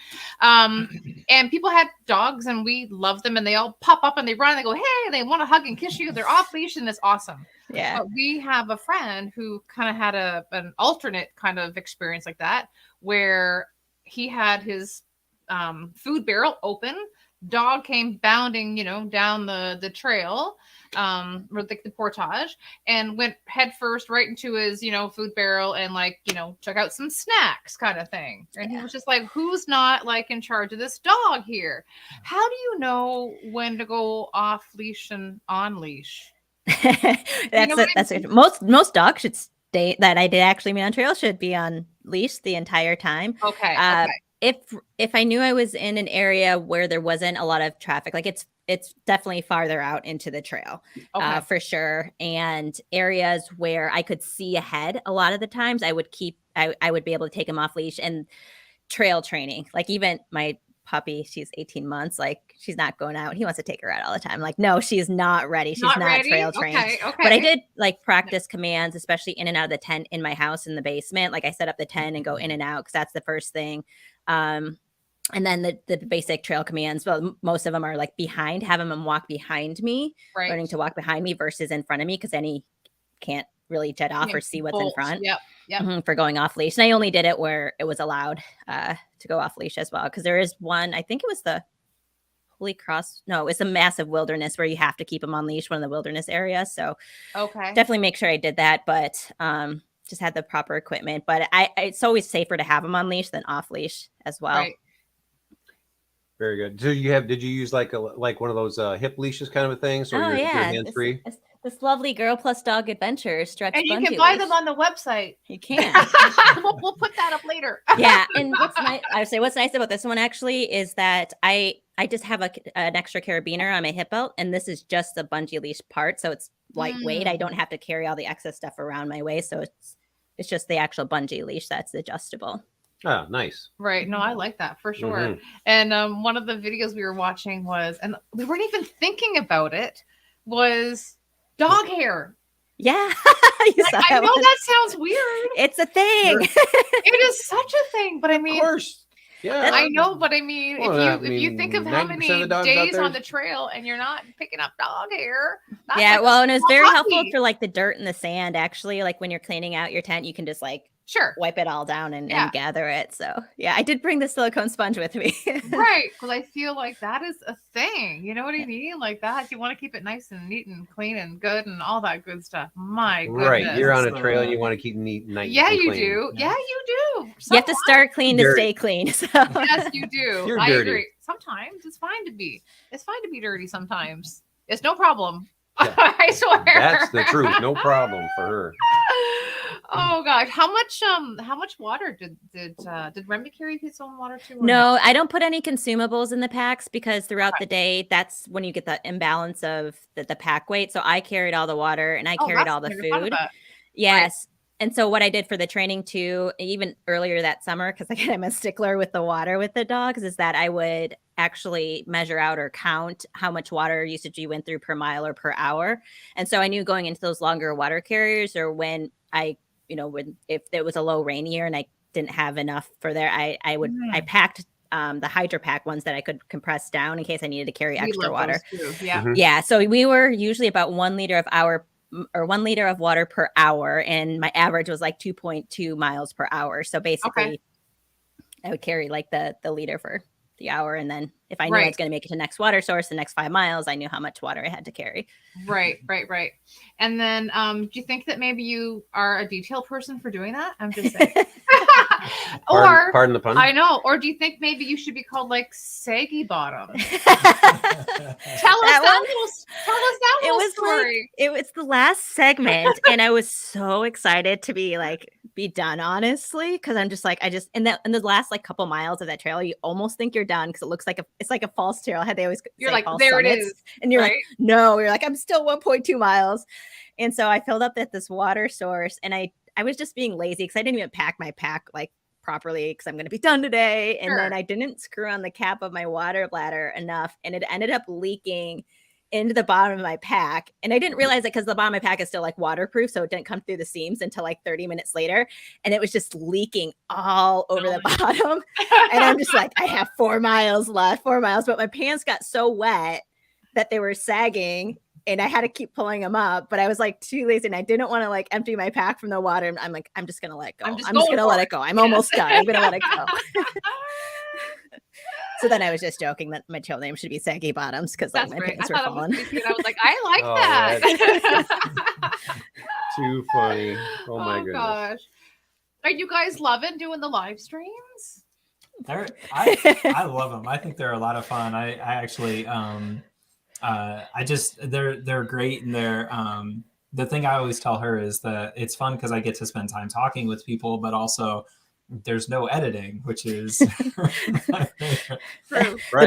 And people had dogs, and we loved them, and they all pop up and they run and they go, hey, they want to hug and kiss you. They're off leash, and it's awesome.
Yeah.
But we have a friend who kind of had an alternate kind of experience like that, where he had his food barrel open. Dog came bounding, down the trail, or the portage, and went head first right into his, food barrel and check out some snacks kind of thing. And he was just like, who's not in charge of this dog here? How do you know when to go off leash and on leash?
That's most dogs should stay, that I did actually meet on trail, should be on leash the entire time.
Okay.
If I knew I was in an area where there wasn't a lot of traffic, like it's definitely farther out into the trail, for sure. And areas where I could see ahead, a lot of the times I would be able to take him off leash. And trail training, like even my puppy. She's 18 months. Like, she's not going out. He wants to take her out all the time. Like, no, she's not ready. She's not
ready?
trail trained.
Okay.
But I did like practice commands, especially in and out of the tent in my house in the basement. Like, I set up the tent and go in and out because that's the first thing. And then the basic trail commands, well, most of them are like behind, having them walk behind me, learning to walk behind me versus in front of me, because then he can't really jet off or see what's in front. For going off leash. And I only did it where it was allowed to go off leash as well, because there is one, I think it was the Holy Cross. No, it's a massive wilderness where you have to keep them on leash, one of the wilderness areas. So definitely make sure I did that, but just had the proper equipment. But it's always safer to have them on leash than off leash as well.
Right.
Very good. So did you use like one of those hip leashes kind of a thing? So you're hands-free?
This lovely Girl+Dog adventure stretch.
And you can buy them on the website.
You can.
we'll put that up later.
Yeah. And what's nice about this one actually is that I just have an extra carabiner on my hip belt, and this is just the bungee leash part. So it's lightweight. I don't have to carry all the excess stuff around my waist. So it's just the actual bungee leash that's adjustable.
Oh, nice.
Right. No, I like that for sure. And one of the videos we were watching was, and we weren't even thinking about it, was dog hair.
Yeah.
I know that sounds weird.
It's a thing.
It is such a thing. But I mean,
of course. Yeah.
I know, but I mean, if you think of how many days on the trail and you're not picking up dog hair.
Yeah, well, and it was very helpful for like the dirt and the sand, actually. Like when you're cleaning out your tent, you can just like wipe it all down and gather it. So yeah, I did bring the silicone sponge with me.
Right, because I feel like that is a thing. You know what I mean? Like that, you want to keep it nice and neat and clean and good and all that good stuff. My goodness.
Right, you're on a trail and you want to keep neat, nice.
Yeah,
and
you
clean.
do. Yeah, you do.
You have to start clean to stay clean. So.
Yes, you do.
You're
I
dirty.
agree. Sometimes it's fine to be. It's fine to be dirty. Sometimes it's no problem.
Yeah.
I swear.
That's the truth. No problem for her.
Oh gosh, how much water did Remy carry his own water too?
No, I don't put any consumables in the packs because throughout the day, that's when you get the imbalance of the pack weight. So I carried all the water and I carried all the food. Yes. Right. And so what I did for the training too, even earlier that summer, because again, I'm a stickler with the water with the dogs, is that I would actually measure out or count how much water usage you went through per mile or per hour. And so I knew going into those longer water carriers, or when if there was a low rain year and I didn't have enough for there, I packed the Hydro Pack ones that I could compress down in case I needed to carry extra water.
Yeah.
Yeah. So we were usually about 1 liter of water per hour, and my average was like 2.2 miles per hour. So basically I would carry like the liter for the hour, and then if I knew I was going to make it to the next water source, the next 5 miles, I knew how much water I had to carry.
Right. And then do you think that maybe you are a detail person for doing that? I'm just saying.
Pardon the pun.
I know. Or do you think maybe you should be called like Saggy Bottom? Tell us that whole story.
It was the last segment, and I was so excited to be done, honestly, because I'm just like, in the last like couple miles of that trail, you almost think you're done because it looks like it's like a false trailhead. They always
you're
say
like,
false
there
summits,
it is,
and you're like, no, you're like, I'm still 1.2 miles, and so I filled up at this water source, and I was just being lazy because I didn't even pack my pack like properly because I'm going to be done today, and then I didn't screw on the cap of my water bladder enough, and it ended up leaking into the bottom of my pack. And I didn't realize it because the bottom of my pack is still like waterproof, so it didn't come through the seams until like 30 minutes later, and it was just leaking all over the bottom. And I'm just like, I have 4 miles left, but my pants got so wet that they were sagging, and I had to keep pulling them up, but I was like too lazy, and I didn't want to like empty my pack from the water. And I'm like, I'm just gonna let it go. I'm just gonna let it go. I'm almost done. I'm gonna let it go. So then I was just joking that my tail name should be Saggy Bottoms because like my pants were falling.
I was like, I like that.
Too funny. Oh my goodness. Gosh.
Are you guys loving doing the live streams?
I love them. I think they're a lot of fun. I actually they're great, and they're the thing I always tell her is that it's fun because I get to spend time talking with people, but also there's no editing, which is
the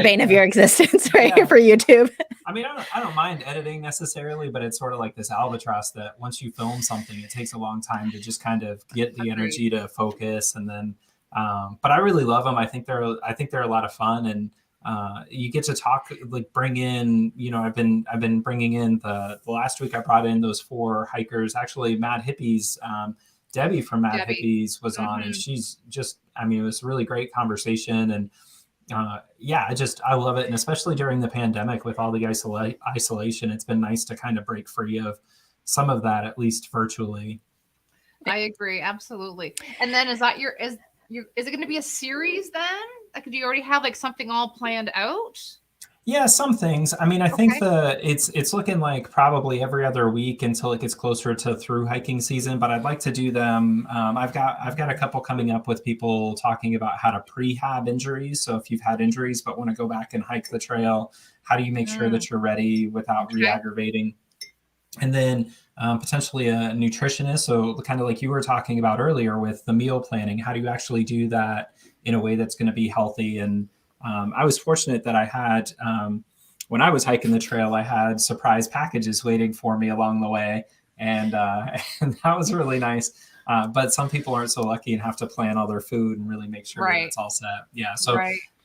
bane of your existence, right? For YouTube.
I mean, I don't mind editing necessarily, but it's sort of like this albatross that once you film something, it takes a long time to just kind of get the energy to focus and then But I really love them. I think they're a lot of fun, and you get to talk, like bring in, I've been bringing in the last week I brought in those 4 hikers. Actually, Mad Hippies, Debbie from Mad Hippies was on, and she's just, it was a really great conversation. And I love it. And especially during the pandemic with all the isolation, it's been nice to kind of break free of some of that, at least virtually.
I agree. Absolutely. And then is it going to be a series then? Like, do you already have like something all planned out?
Yeah, some things. I think it's looking like probably every other week until it gets closer to through hiking season. But I'd like to do them. I've got a couple coming up with people talking about how to prehab injuries. So if you've had injuries but want to go back and hike the trail, how do you make sure that you're ready without re-aggravating? And then potentially a nutritionist. So kind of like you were talking about earlier with the meal planning, how do you actually do that in a way that's going to be healthy? And I was fortunate that I had, when I was hiking the trail, I had surprise packages waiting for me along the way. And that was really nice. But some people aren't so lucky and have to plan all their food and really make sure that it's all set. Yeah. So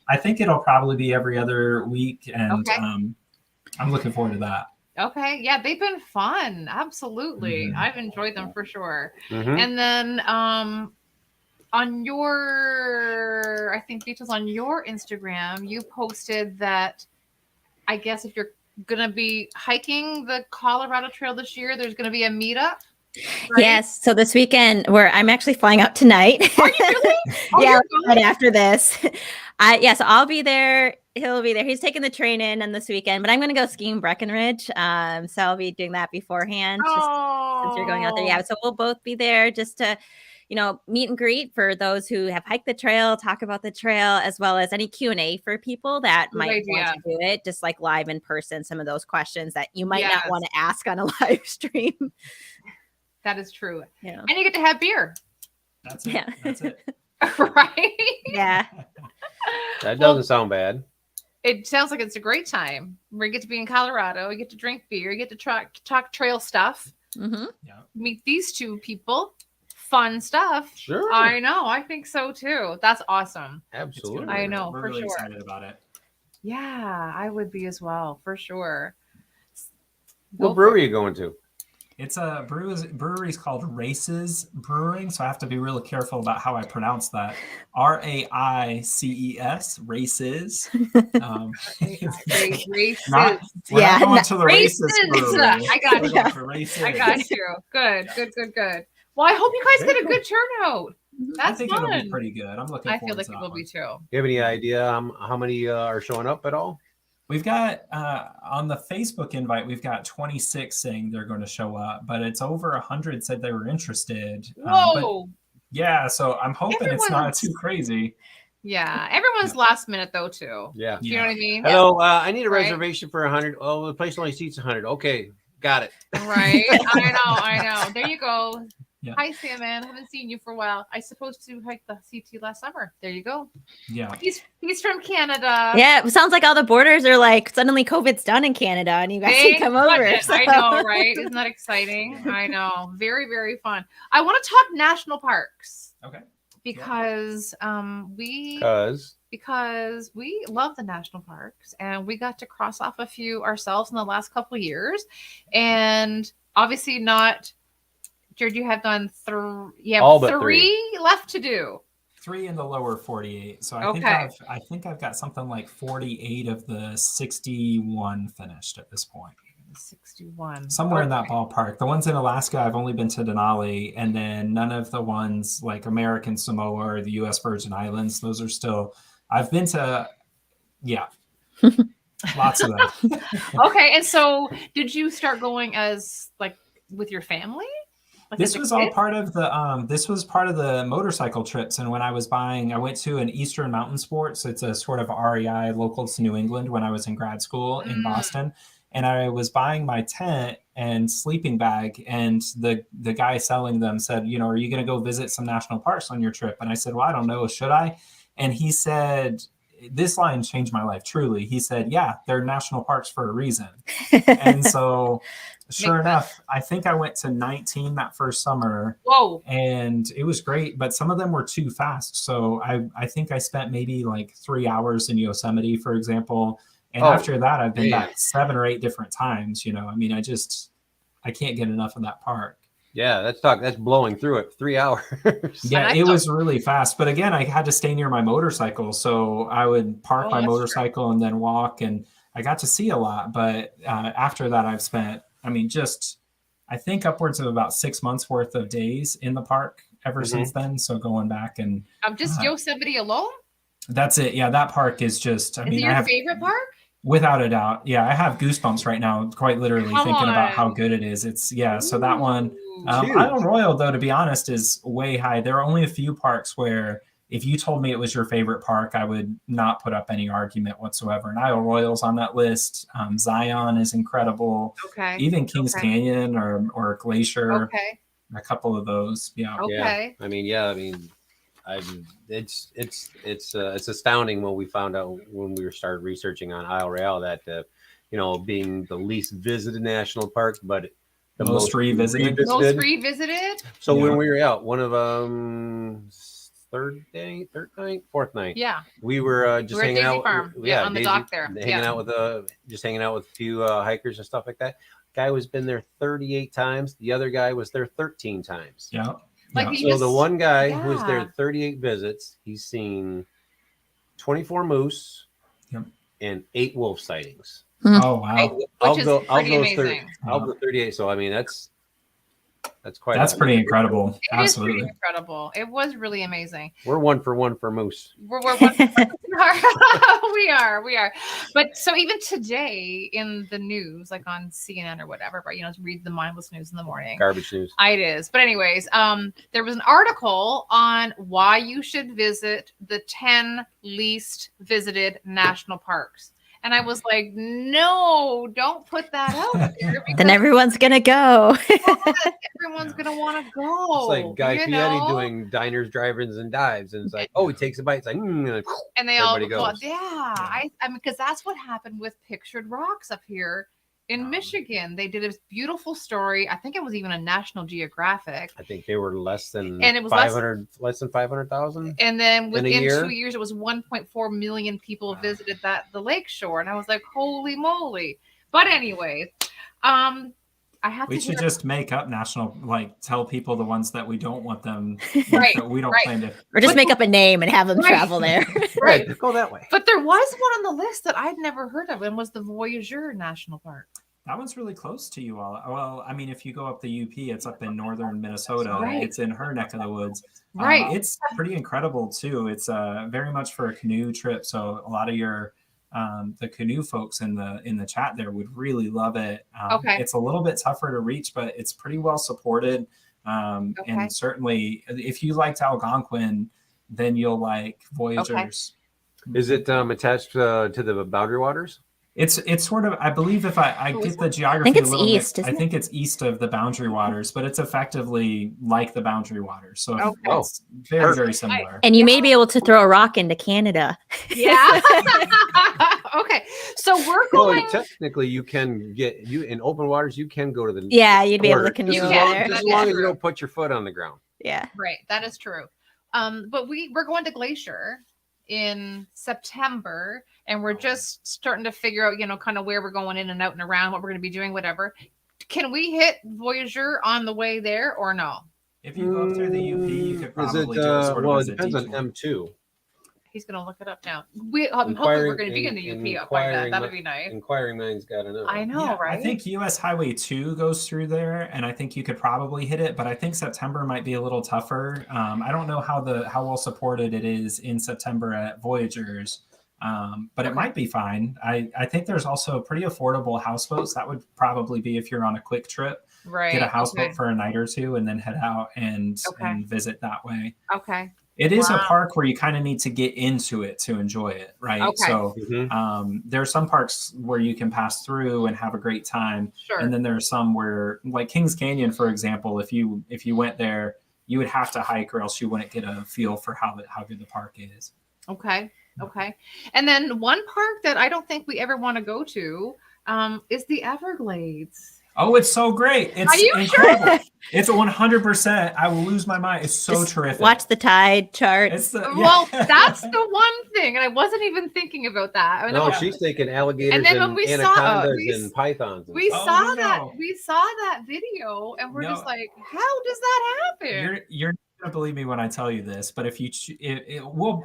I think it'll probably be every other week. And I'm looking forward to that.
Okay. Yeah, they've been fun. Absolutely. I've enjoyed them for sure. And then on your, I think details on your Instagram, you posted that I guess if you're going to be hiking the Colorado Trail this year, there's going to be a meetup. Right?
Yes. So this weekend I'm actually flying out tonight.
Are you really?
Yeah, right after this. So I'll be there. He'll be there. He's taking the train in this weekend, but I'm going to go skiing Breckenridge. So I'll be doing that beforehand since you're going out there. Yeah. So we'll both be there just to, meet and greet for those who have hiked the trail, talk about the trail, as well as any Q&A for people that might want to do it, just like live in person, some of those questions that you might not want to ask on a live stream.
That is true. Yeah. And you get to have beer.
That's it. Yeah. That's it.
Right?
Yeah.
That doesn't sound bad.
It sounds like it's a great time. We get to be in Colorado. You get to drink beer. You get to talk trail stuff. Meet these 2 people. Fun stuff.
Sure.
I know. I think so too. That's awesome.
Absolutely.
I know.
We're
for
really
sure.
excited about it.
Yeah, I would be as well, for sure.
What brewery are you going to?
It's a brewery's called Races Brewing, so I have to be really careful about how I pronounce that. RAICES, Races.
Races.
We're not going to the Races Brewery.
I got you. Good. Well, I hope you guys get a good turnout. That's
I think
fun.
it'll be pretty good. I'm looking forward to that.
I feel like it will be too.
Do you have any idea how many are showing up at all?
We've got on the Facebook invite, we've got 26 saying they're going to show up, but it's over 100 said they were interested.
Whoa!
So I'm hoping it's not too crazy.
Yeah, everyone's last minute though too.
Yeah,
you know what I mean.
Hello, I need a reservation for 100. Oh, the place only seats 100. Okay, got it.
Right. I know. There you go.
Yeah.
Hi, Sam, man. I haven't seen you for a while. I supposed to hike the CT last summer. There you go.
Yeah.
He's from Canada.
Yeah. It sounds like all the borders are like suddenly COVID's done in Canada and you guys can come over. So.
I know, right? Isn't that exciting? I know. Very, very fun. I want to talk national parks.
Okay.
Because we love the national parks and we got to cross off a few ourselves in the last couple of years. And obviously not Jared, you have done three left to do.
3 in the lower 48. So I think I've got something like 48 of the 61 finished at this point.
61.
Somewhere in that ballpark. The ones in Alaska, I've only been to Denali, and then none of the ones like American Samoa or the U.S. Virgin Islands. Those are still, I've been to, lots of them.
Okay. And so did you start going as like with your family? Like
this was all part of the motorcycle trips. And when I was buying, I went to an Eastern Mountain Sports. It's a sort of REI local to New England when I was in grad school in Boston. And I was buying my tent and sleeping bag. And the guy selling them said, are you going to go visit some national parks on your trip? And I said, well, I don't know. Should I? And he said, this line changed my life, truly. He said, yeah, they're national parks for a reason. And so sure enough, I think I went to 19 that first summer.
Whoa.
And it was great, but some of them were too fast. So I think I spent maybe like 3 hours in Yosemite, for example. And after that, I've been back 7 or 8 different times. I mean, I can't get enough of that park.
Yeah, that's blowing through it. 3 hours.
Yeah, it was really fast. But again, I had to stay near my motorcycle. So I would park my motorcycle and then walk. And I got to see a lot. But after that, I've spent, I mean, I think upwards of about 6 months worth of days in the park ever since then. So going back and
just Yosemite alone?
That's it. Yeah, that park is just, I mean,
your favorite park?
Without a doubt. Yeah, I have goosebumps right now, quite literally thinking about how good it is. It's so that one, Island Royal, though, to be honest, is way high. There are only a few parks where if you told me it was your favorite park, I would not put up any argument whatsoever. And Isle Royal's on that list. Zion is incredible.
Okay.
Even Kings Canyon or Glacier.
Okay.
A couple of those. Yeah.
Okay.
Yeah. I mean, it's astounding what we found out when we started researching on Isle Royale that being the least visited national park, but the most revisited. So when we were out, one of fourth night.
Yeah.
We were just hanging out.
Farm. On the dock there.
Hanging out with a few hikers and stuff like that. Guy was been there 38 times. The other guy was there 13 times.
Yeah.
So the one guy who was there 38 visits, he's seen 24 moose and 8 wolf sightings.
Oh wow!
Which is pretty amazing.
Of the 38, so I mean that's quite.
That's pretty incredible. Absolutely
is pretty incredible. It was really amazing.
We're 1 for 1 for moose.
We're 1 for 1. We are. But so even today in the news, like on CNN or whatever, but read the mindless news in the morning.
Garbage news.
It is. But anyways, there was an article on why you should visit the 10 least visited national parks. And I was like, no, don't put that out there.
Then everyone's going to go.
Everyone's going to want to go.
It's like Guy Fieri doing diners, drive-ins, and dives. And it's like, he takes a bite. It's like,
and they all go, I mean, because that's what happened with Pictured Rocks up here in Michigan. They did a beautiful story. I think it was even a National Geographic.
I think they were less than
500,000. And then within 2 years, it was 1.4 million people visited the lakeshore. And I was like, holy moly. But anyways,
we should just make up national, tell people the ones that we don't want them, that we don't plan to.
Or just make up a name and have them travel there.
Right, go that way.
But there was one on the list that I'd never heard of, and was the Voyageur National Park.
That one's really close to you all. Well, I mean, if you go up the UP, it's up in northern Minnesota.
Right.
It's in her neck of the woods.
Right.
It's pretty incredible, too. It's very much for a canoe trip. So a lot of your the canoe folks in the chat there would really love it. It's a little bit tougher to reach, but it's pretty well supported. And certainly, if you liked Algonquin, then you'll like Voyageurs.
Okay. Is it attached to the Boundary Waters?
It's sort of, I believe if I get the geography
I think it's
a little
east,
bit, I think it's east of the Boundary Waters, but it's effectively like the Boundary Waters. So it's very, very similar.
And you may be able to throw a rock into Canada.
Yeah. Okay. So we're going.
Well, technically, you can in open waters, you can go to the.
Yeah, you'd be able to canoe there.
As long as you don't put your foot on the ground.
Yeah.
Right. That is true. But we're going to Glacier in September, and we're just starting to figure out, kind of where we're going in and out and around, what we're going to be doing, whatever. Can we hit Voyageur on the way there or no?
If you go up through the UP, you could probably do sort of
it depends on M2.
He's going to look it up now. Hopefully we're going to be in the UP up like that. That would be nice.
Inquiring minds got to know.
I know, right?
I think US Highway 2 goes through there, and I think you could probably hit it, but I think September might be a little tougher. I don't know how well supported it is in September at Voyageurs, but it might be fine. I think there's also pretty affordable houseboats. That would probably be if you're on a quick trip.
Right.
Get a houseboat for a night or two and then head out and visit that way.
Okay.
It is a park where you kind of need to get into it to enjoy it, right?
Okay.
So there are some parks where you can pass through and have a great time.
Sure.
And then there are some where, like Kings Canyon, for example, if you went there, you would have to hike or else you wouldn't get a feel for how good the park is.
Okay. Okay. And then one park that I don't think we ever want to go to is the Everglades.
Oh, it's so great. It's
Are you
incredible.
sure?
It's 100%. I will lose my mind. It's so
Just
terrific.
Watch the tide charts.
It's the,
Well, that's the one thing, and I wasn't even thinking about that. I mean,
No, she's thinking alligators
And
and,
then when we saw-
anacondas
we-
and pythons. And
we
stuff.
saw
no.
that video, and we're
No.
just like, how does that happen?
You're not gonna believe me when I tell you this, but if you,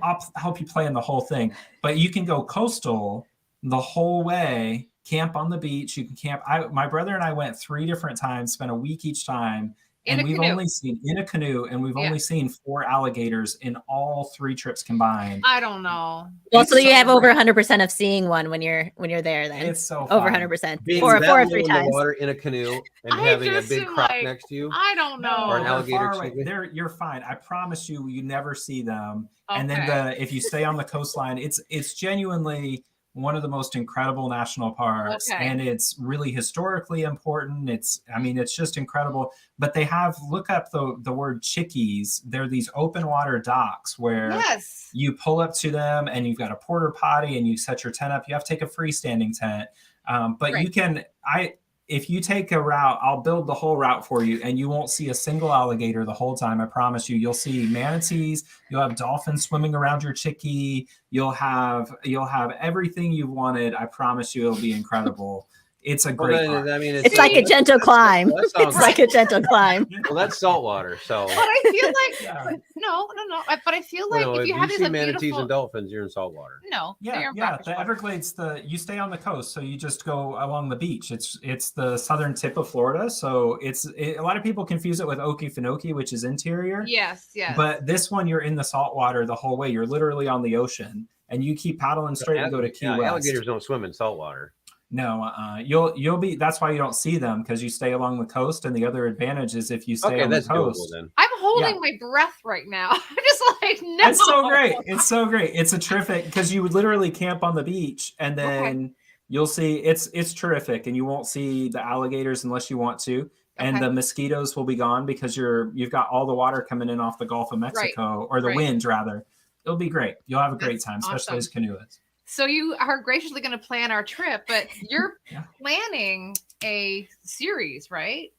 I'll help you plan the whole thing. But you can go coastal the whole way, camp on the beach. You can camp. My brother and I went 3 different times, spent a week each time, and we've only seen in a canoe, and we've only seen 4 alligators in all 3 trips combined.
I don't know.
Well,
It's
so you
so
have over
great.
100% of seeing one when you're there. Then
It's so
over
fun.
100%.
Being
4
that
or
low
3
in the
times.
water in a canoe and
I
having a
just
big
am
crop
like,
next to you.
I don't know.
Or an
they're
alligator
far away.
chicken.
You're fine. I promise you never see them. And
Okay.
then if you stay on the coastline, it's genuinely one of the most incredible national parks,
Okay.
and it's really historically important. It's just incredible. But they look up the word chickies. They're these open water docks where
Yes.
you pull up to them, and you've got a porta potty, and you set your tent up. You have to take a freestanding tent, but
Right.
you can. If you take a route, I'll build the whole route for you, and you won't see a single alligator the whole time. I promise you. You'll see manatees. You'll have dolphins swimming around your chickie. You'll have everything you wanted. I promise you, it'll be incredible. It's a great park.
I mean,
It's like a gentle climb.
That sounds
It's like a gentle climb.
well, that's saltwater. So
But I feel like
Yeah.
no. But I feel like
well,
if you
you
have
see
these
manatees
beautiful
and dolphins, you're in saltwater.
no,
Yeah,
they're
the
water.
Everglades. You stay on the coast, so you just go along the beach. It's the southern tip of Florida, so a lot of people confuse it with Okefenokee, which is interior.
Yes.
But this one, you're in the saltwater the whole way. You're literally on the ocean, and you keep paddling straight and go to Key West.
Alligators don't swim in saltwater.
No, you'll be. That's why you don't see them, because you stay along the coast. And the other advantage is if you stay on the
That's doable
coast.
then.
I'm holding my breath right now. I'm just like, no.
It's so great. It's so great. It's a terrific, because you would literally camp on the beach, and then you'll see it's terrific, and you won't see the alligators unless you want to. And
Okay.
the mosquitoes will be gone because you've got all the water coming in off the Gulf of Mexico, or the
Right.
wind rather. It'll be great. You'll have a great
That's
time, especially
awesome.
as canoeists.
So you are graciously going to plan our trip, but you're
Yeah.
planning a series, right?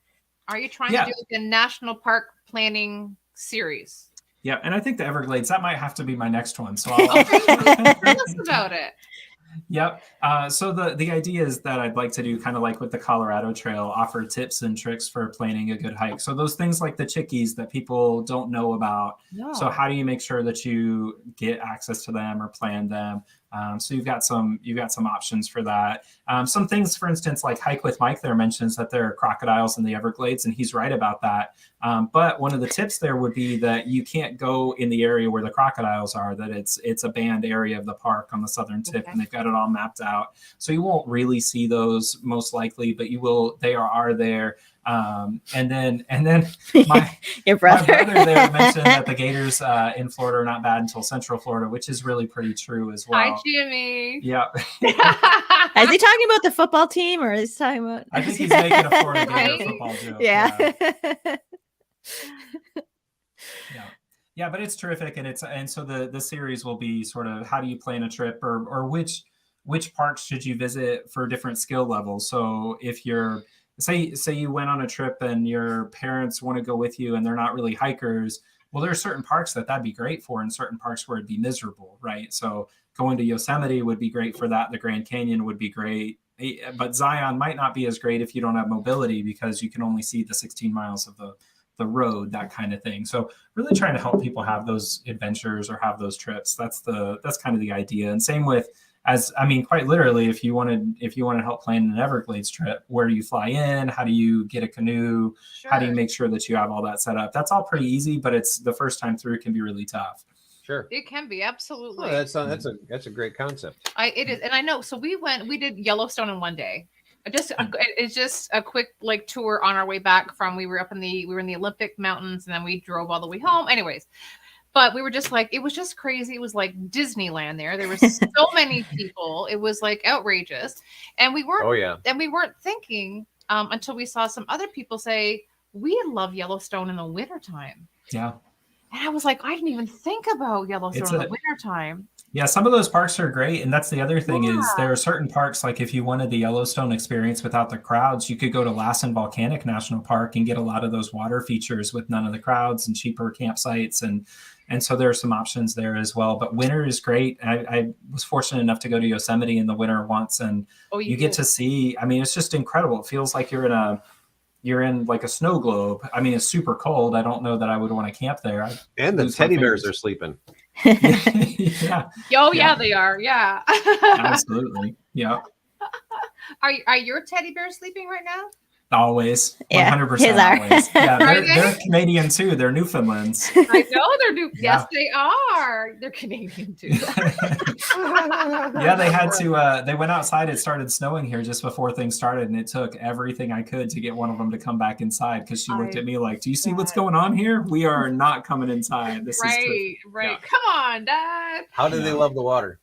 Are you trying
Yeah.
to do like a national park planning series?
Yeah, and I think the Everglades, that might have to be my next one. So
Okay,
I'll
tell us about it.
Yep. So the idea is that I'd like to do kind of like with the Colorado Trail, offer tips and tricks for planning a good hike. So those things like the chickies that people don't know about.
No.
So how do you make sure that you get access to them or plan them? So you've got some options for that. Some things, for instance, like Hike with Mike there mentions that there are crocodiles in the Everglades, and he's right about that. But one of the tips there would be that you can't go in the area where the crocodiles are, that it's a banned area of the park on the southern tip,
Okay.
and they've got it all mapped out. So you won't really see those most likely, but you will. They are there. And then my
Your
my
brother.
brother there mentioned that the gators in Florida are not bad until Central Florida, which is really pretty true as well.
Hi, Jimmy.
Yeah,
Is he talking about the football team, or is he talking about?
I think he's making a Florida Gator
Right?
football joke.
Yeah.
Yeah, but it's terrific, and so the series will be sort of how do you plan a trip, or which parks should you visit for different skill levels. So if you're say you went on a trip and your parents want to go with you and they're not really hikers, well, there are certain parks that'd be great for, and certain parks where it'd be miserable, right? So going to Yosemite would be great for that. The Grand Canyon would be great. But Zion might not be as great if you don't have mobility, because you can only see the 16 miles of the road, that kind of thing. So really trying to help people have those adventures or have those trips. That's kind of the idea. And same with, quite literally, if you want to help plan an Everglades trip, where do you fly in? How do you get a canoe?
Sure.
How do you make sure that you have all that set up? That's all pretty easy, but it's the first time through can be really tough.
Sure.
It can be absolutely.
Well, that's a great concept.
It is, and I know. So we did Yellowstone in one day. It's just a quick like tour on our way back from. We were in the Olympic Mountains, and then we drove all the way home. Anyways, but we were just like, it was just crazy. It was like Disneyland there. There were so many people. It was like outrageous, and we weren't.
Oh yeah.
And we weren't thinking until we saw some other people say we love Yellowstone in the wintertime.
Yeah.
And I was like, I didn't even think about Yellowstone in the wintertime.
Yeah, some of those parks are great. And that's the other thing is
Yeah.
there are certain parks, like if you wanted the Yellowstone experience without the crowds, you could go to Lassen Volcanic National Park and get a lot of those water features with none of the crowds and cheaper campsites. And so there are some options there as well. But winter is great. I was fortunate enough to go to Yosemite in the winter once, and you get to see, I mean, it's just incredible. It feels like you're in like a snow globe. I mean, it's super cold. I don't know that I would want to camp there.
And the teddy bears are sleeping.
Yeah.
Oh yeah, they are. Yeah.
Absolutely. Yeah.
Are your teddy bears sleeping right now?
Always.
Yeah,
100%
his are.
always. Yeah,
Are
they're Canadian too. They're Newfoundlands.
I know they're new.
Yeah.
Yes, they are. They're Canadian too.
Yeah, they had to they went outside. It started snowing here just before things started, and it took everything I could to get one of them to come back inside because she looked at me like, do you see what's going on here? We are not coming inside. This is
right.
Yeah.
Come on, Dad.
How do they love the water?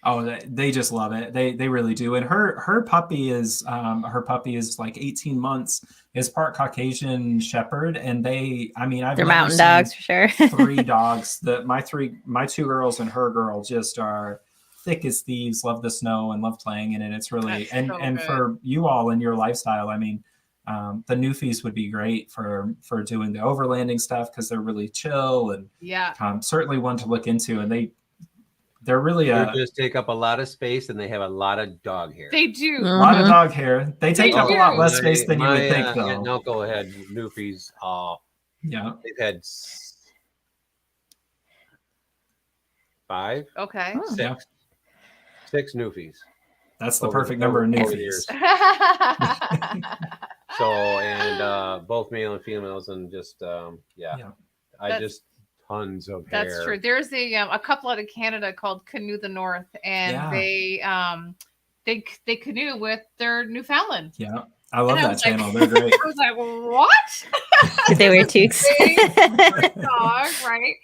Oh, they just love it. They really do. And her puppy is like 18 months. Is part Caucasian Shepherd, and they're
mountain dogs for sure.
3 dogs. My 2 girls and her girl just are thick as thieves. Love the snow and love playing in it. It's really
That's so good.
for you all in your lifestyle. I mean, the Newfies would be great for doing the overlanding stuff because they're really chill and
Yeah.
certainly one to look into. And they're really
They just take up a lot of space, and they have a lot of dog hair.
They do.
a lot of dog hair. They take
They
up a
do.
lot less space than you would think, though.
Yeah, no, go ahead. Newfies.
Yeah.
They've had 5,
Okay.
Oh.
6 Newfies.
That's the
Over-
perfect number of
over the
Newfies.
years. So, and both male and females, and just
Yeah.
tons of hair.
That's true. There's a couple out of Canada called Canoe the North, and
Yeah.
they canoe with their Newfoundland.
Yeah. I love
And I
that
was like-
channel. They're great.
I was like, what?
Because they wear toques.
Dog, right?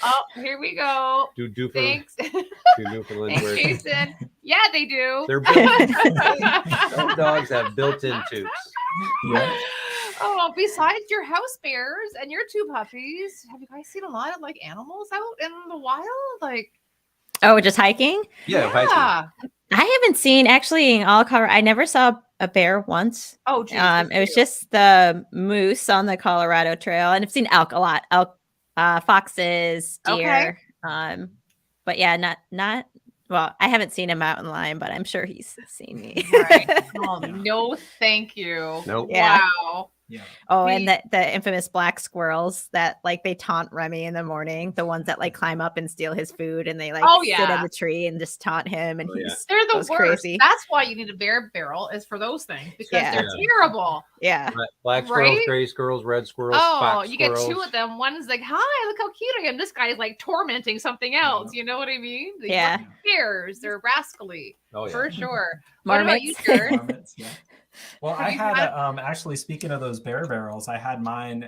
Oh, here we go.
Do Newfoundland,
Thanks.
do Newfoundland
Thanks,
wear?
Jason. Yeah, they do.
They're built. Those dogs have built-in toques.
Yeah.
Oh, besides your house bears and your 2 puppies, have you guys seen a lot of like animals out in the wild? Like,
Oh, just hiking?
Yeah, hiking.
I haven't seen actually in all Colorado. I never saw a bear once.
Oh, geez,
It was just the moose on the Colorado Trail, and I've seen elk a lot. Elk, foxes, deer. But yeah, not. Well, I haven't seen a mountain lion, but I'm sure he's seen me.
right. Oh, no, thank you.
Nope.
Yeah.
Wow.
Yeah.
Oh,
We-
and the infamous black squirrels that like they taunt Remy in the morning, the ones that like climb up and steal his food, and they like
Oh,
sit
yeah.
in the tree and just taunt him, and
Oh, yeah.
he's
They're the
That's
worst.
crazy.
That's why you need a bear barrel is for those things because
Yeah.
they're terrible.
yeah.
Black squirrels,
Right?
gray squirrels, red squirrels,
Oh,
fox
you get 2
squirrels.
of them. One's like, "Hi, look how cute I am." This guy's like tormenting something else. You know what I mean? They
Yeah.
love bears. They're rascally
Oh, yeah.
for sure. What about you,
Marmots.
Jared?
Marmots, yeah. Well,
Have
I
you
had
had-
actually speaking of those bear barrels, I had mine.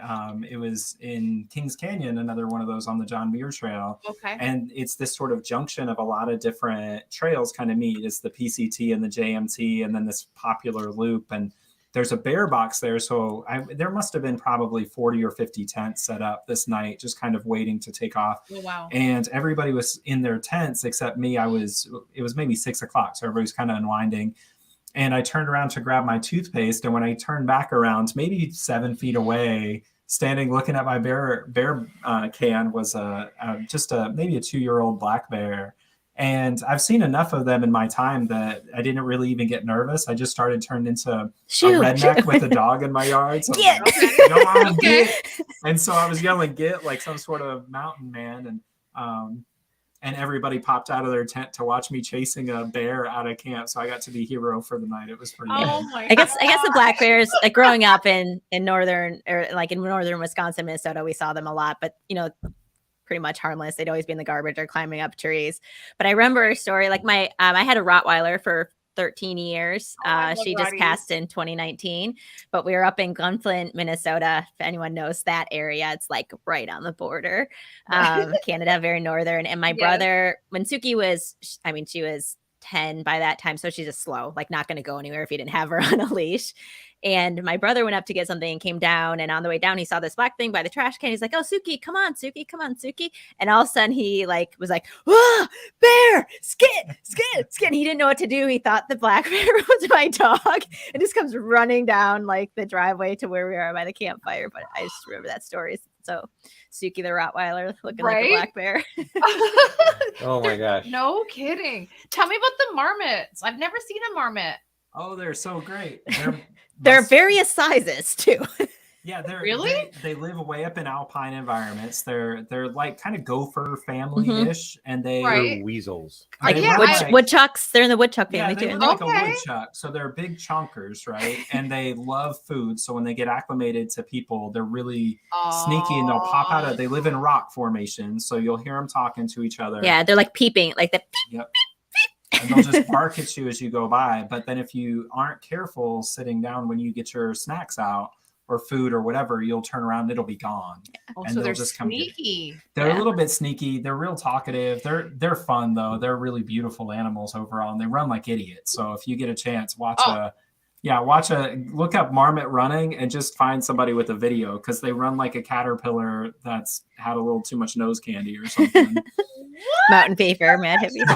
It was in Kings Canyon, another one of those on the John Muir Trail,
Okay.
and it's this sort of junction of a lot of different trails kind of meet. It's the PCT and the JMT, and then this popular loop. And there's a bear box there, so there must have been probably 40 or 50 tents set up this night, just kind of waiting to take off.
Oh, wow.
And everybody was in their tents except me. It was maybe 6 o'clock, so everybody was kind of unwinding. And I turned around to grab my toothpaste, and when I turned back around, maybe 7 feet away, standing looking at my bear can was maybe a 2-year-old black bear. And I've seen enough of them in my time that I didn't really even get nervous. I just started turning into a redneck with a dog in my yard. So
Get.
I'm like, "Come on,
Okay.
get." And so I was yelling "get" like some sort of mountain man, and everybody popped out of their tent to watch me chasing a bear out of camp. So I got to be hero for the night. It was pretty
Oh
good.
my
I guess the
gosh.
black bears, like growing up in northern Wisconsin, Minnesota, we saw them a lot, but pretty much harmless. They'd always be in the garbage or climbing up trees. But I remember a story like I had a Rottweiler for 13 years.
Oh, I love
She just
Rotties.
passed in 2019, but we were up in Gunflint, Minnesota. If anyone knows that area, it's like right on the border. Canada, very northern. And my
Yes.
brother, when Suki was, she was 10 by that time. So she's just slow, like not going to go anywhere if you didn't have her on a leash. And my brother went up to get something and came down. And on the way down, he saw this black thing by the trash can. He's like, oh, Suki, come on, Suki, come on, Suki. And all of a sudden he like was like, ah, bear, skit, skit, skit. And he didn't know what to do. He thought the black bear was my dog and just comes running down like the driveway to where we are by the campfire. But I just remember that story. So Suki the Rottweiler looking like a black bear.
Oh my gosh.
No kidding. Tell me about the marmots. I've never seen a marmot.
Oh, they're so great.
They're various sizes too.
Yeah,
Really?
they live way up in alpine environments. They're like kind of gopher family-ish, and they
Right.
They're weasels.
Like
run
woodchucks. They're in the woodchuck
yeah,
family
they
too.
look like
Okay.
a woodchuck. So they're big chunkers, right? And they love food. So when they get acclimated to people, they're really sneaky, and they'll pop out of. They live in rock formations, so you'll hear them talking to each other.
Yeah, they're like peeping, like the.
Yep. And they'll just bark at you as you go by. But then if you aren't careful sitting down when you get your snacks out or food or whatever, you'll turn around and it'll be gone.
Oh,
and
so
they'll
they're
just come get it.
sneaky.
They're
Yeah.
a little bit sneaky. They're real talkative. They're fun though. They're really beautiful animals overall, and they run like idiots. So if you get a chance, look up marmot running and just find somebody with a video, because they run like a caterpillar that's had a little too much nose candy or something.
Mountain beaver, mad hippie.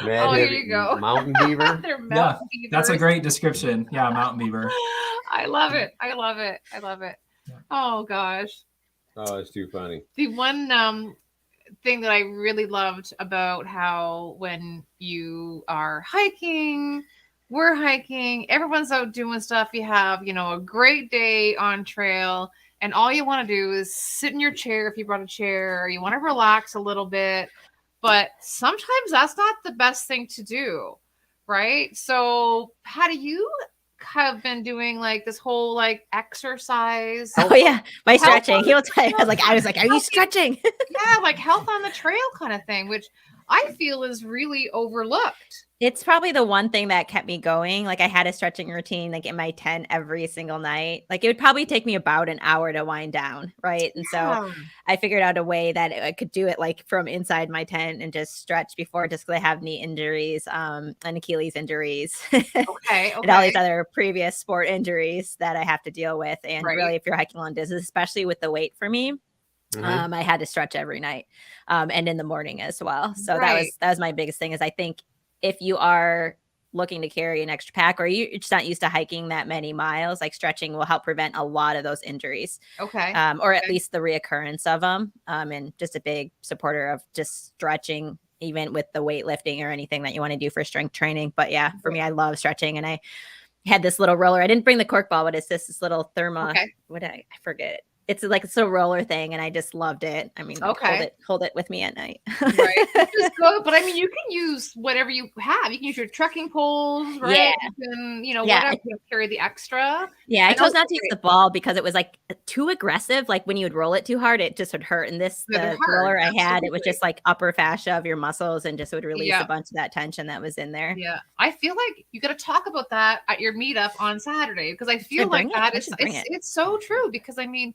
Mad
Oh, here
heavy
you go.
Mountain beaver.
They're mountain beavers.
That's a great description. Yeah, mountain beaver.
I love it. I love it. I love it.
Yeah.
Oh gosh.
Oh, it's too funny.
The one thing that I really loved about how when you are hiking, we're hiking, everyone's out doing stuff. You have, a great day on trail, and all you want to do is sit in your chair if you brought a chair, or you want to relax a little bit. But sometimes that's not the best thing to do, right? So how do you have been doing like this whole like exercise?
Oh yeah, my
Health
stretching.
on
He'll
the
tell you. I was like, are you
trail.
stretching?
Yeah, like health on the trail kind of thing, which I feel is really overlooked.
It's probably the one thing that kept me going. Like I had a stretching routine, like in my tent every single night. Like it would probably take me about an hour to wind down, right? And so I figured out a way that I could do it like from inside my tent and just stretch before, just because I have knee injuries, and Achilles injuries,
Okay.
and all these other previous sport injuries that I have to deal with. And
Right.
really, if you're hiking long distance, especially with the weight for me,
Mhm.
I had to stretch every night, and in the morning as well. So
Right.
that was my biggest thing. Is I think if you are looking to carry an extra pack, or you're just not used to hiking that many miles, like stretching will help prevent a lot of those injuries,
Okay.
or at
Okay.
least the reoccurrence of them. And just a big supporter of just stretching, even with the weightlifting or anything that you want to do for strength training. But yeah, for me, I love stretching, and I had this little roller. I didn't bring the cork ball, but it's this little therma.
Okay.
I forget it. It's like a little roller thing, and I just loved it. I mean, like,
Okay.
hold it with me at night.
Right. Which is good, but I mean, you can use whatever you have. You can use your trekking poles, right?
Yeah.
You can,
Yeah.
whatever. You carry the extra.
Yeah, I
I
chose
know
not to use the ball because it was like too aggressive. Like when you would roll it too hard, it just would hurt. And
Yeah,
the
they're hard.
roller I had, it was
Absolutely.
just like upper fascia of your muscles and just would release
Yeah.
a bunch of that tension that was in there.
Yeah, I feel like you got to talk about that at your meetup on Saturday, because I feel like
bring it.
that
I
is
should bring it.
it's so true. Because I mean,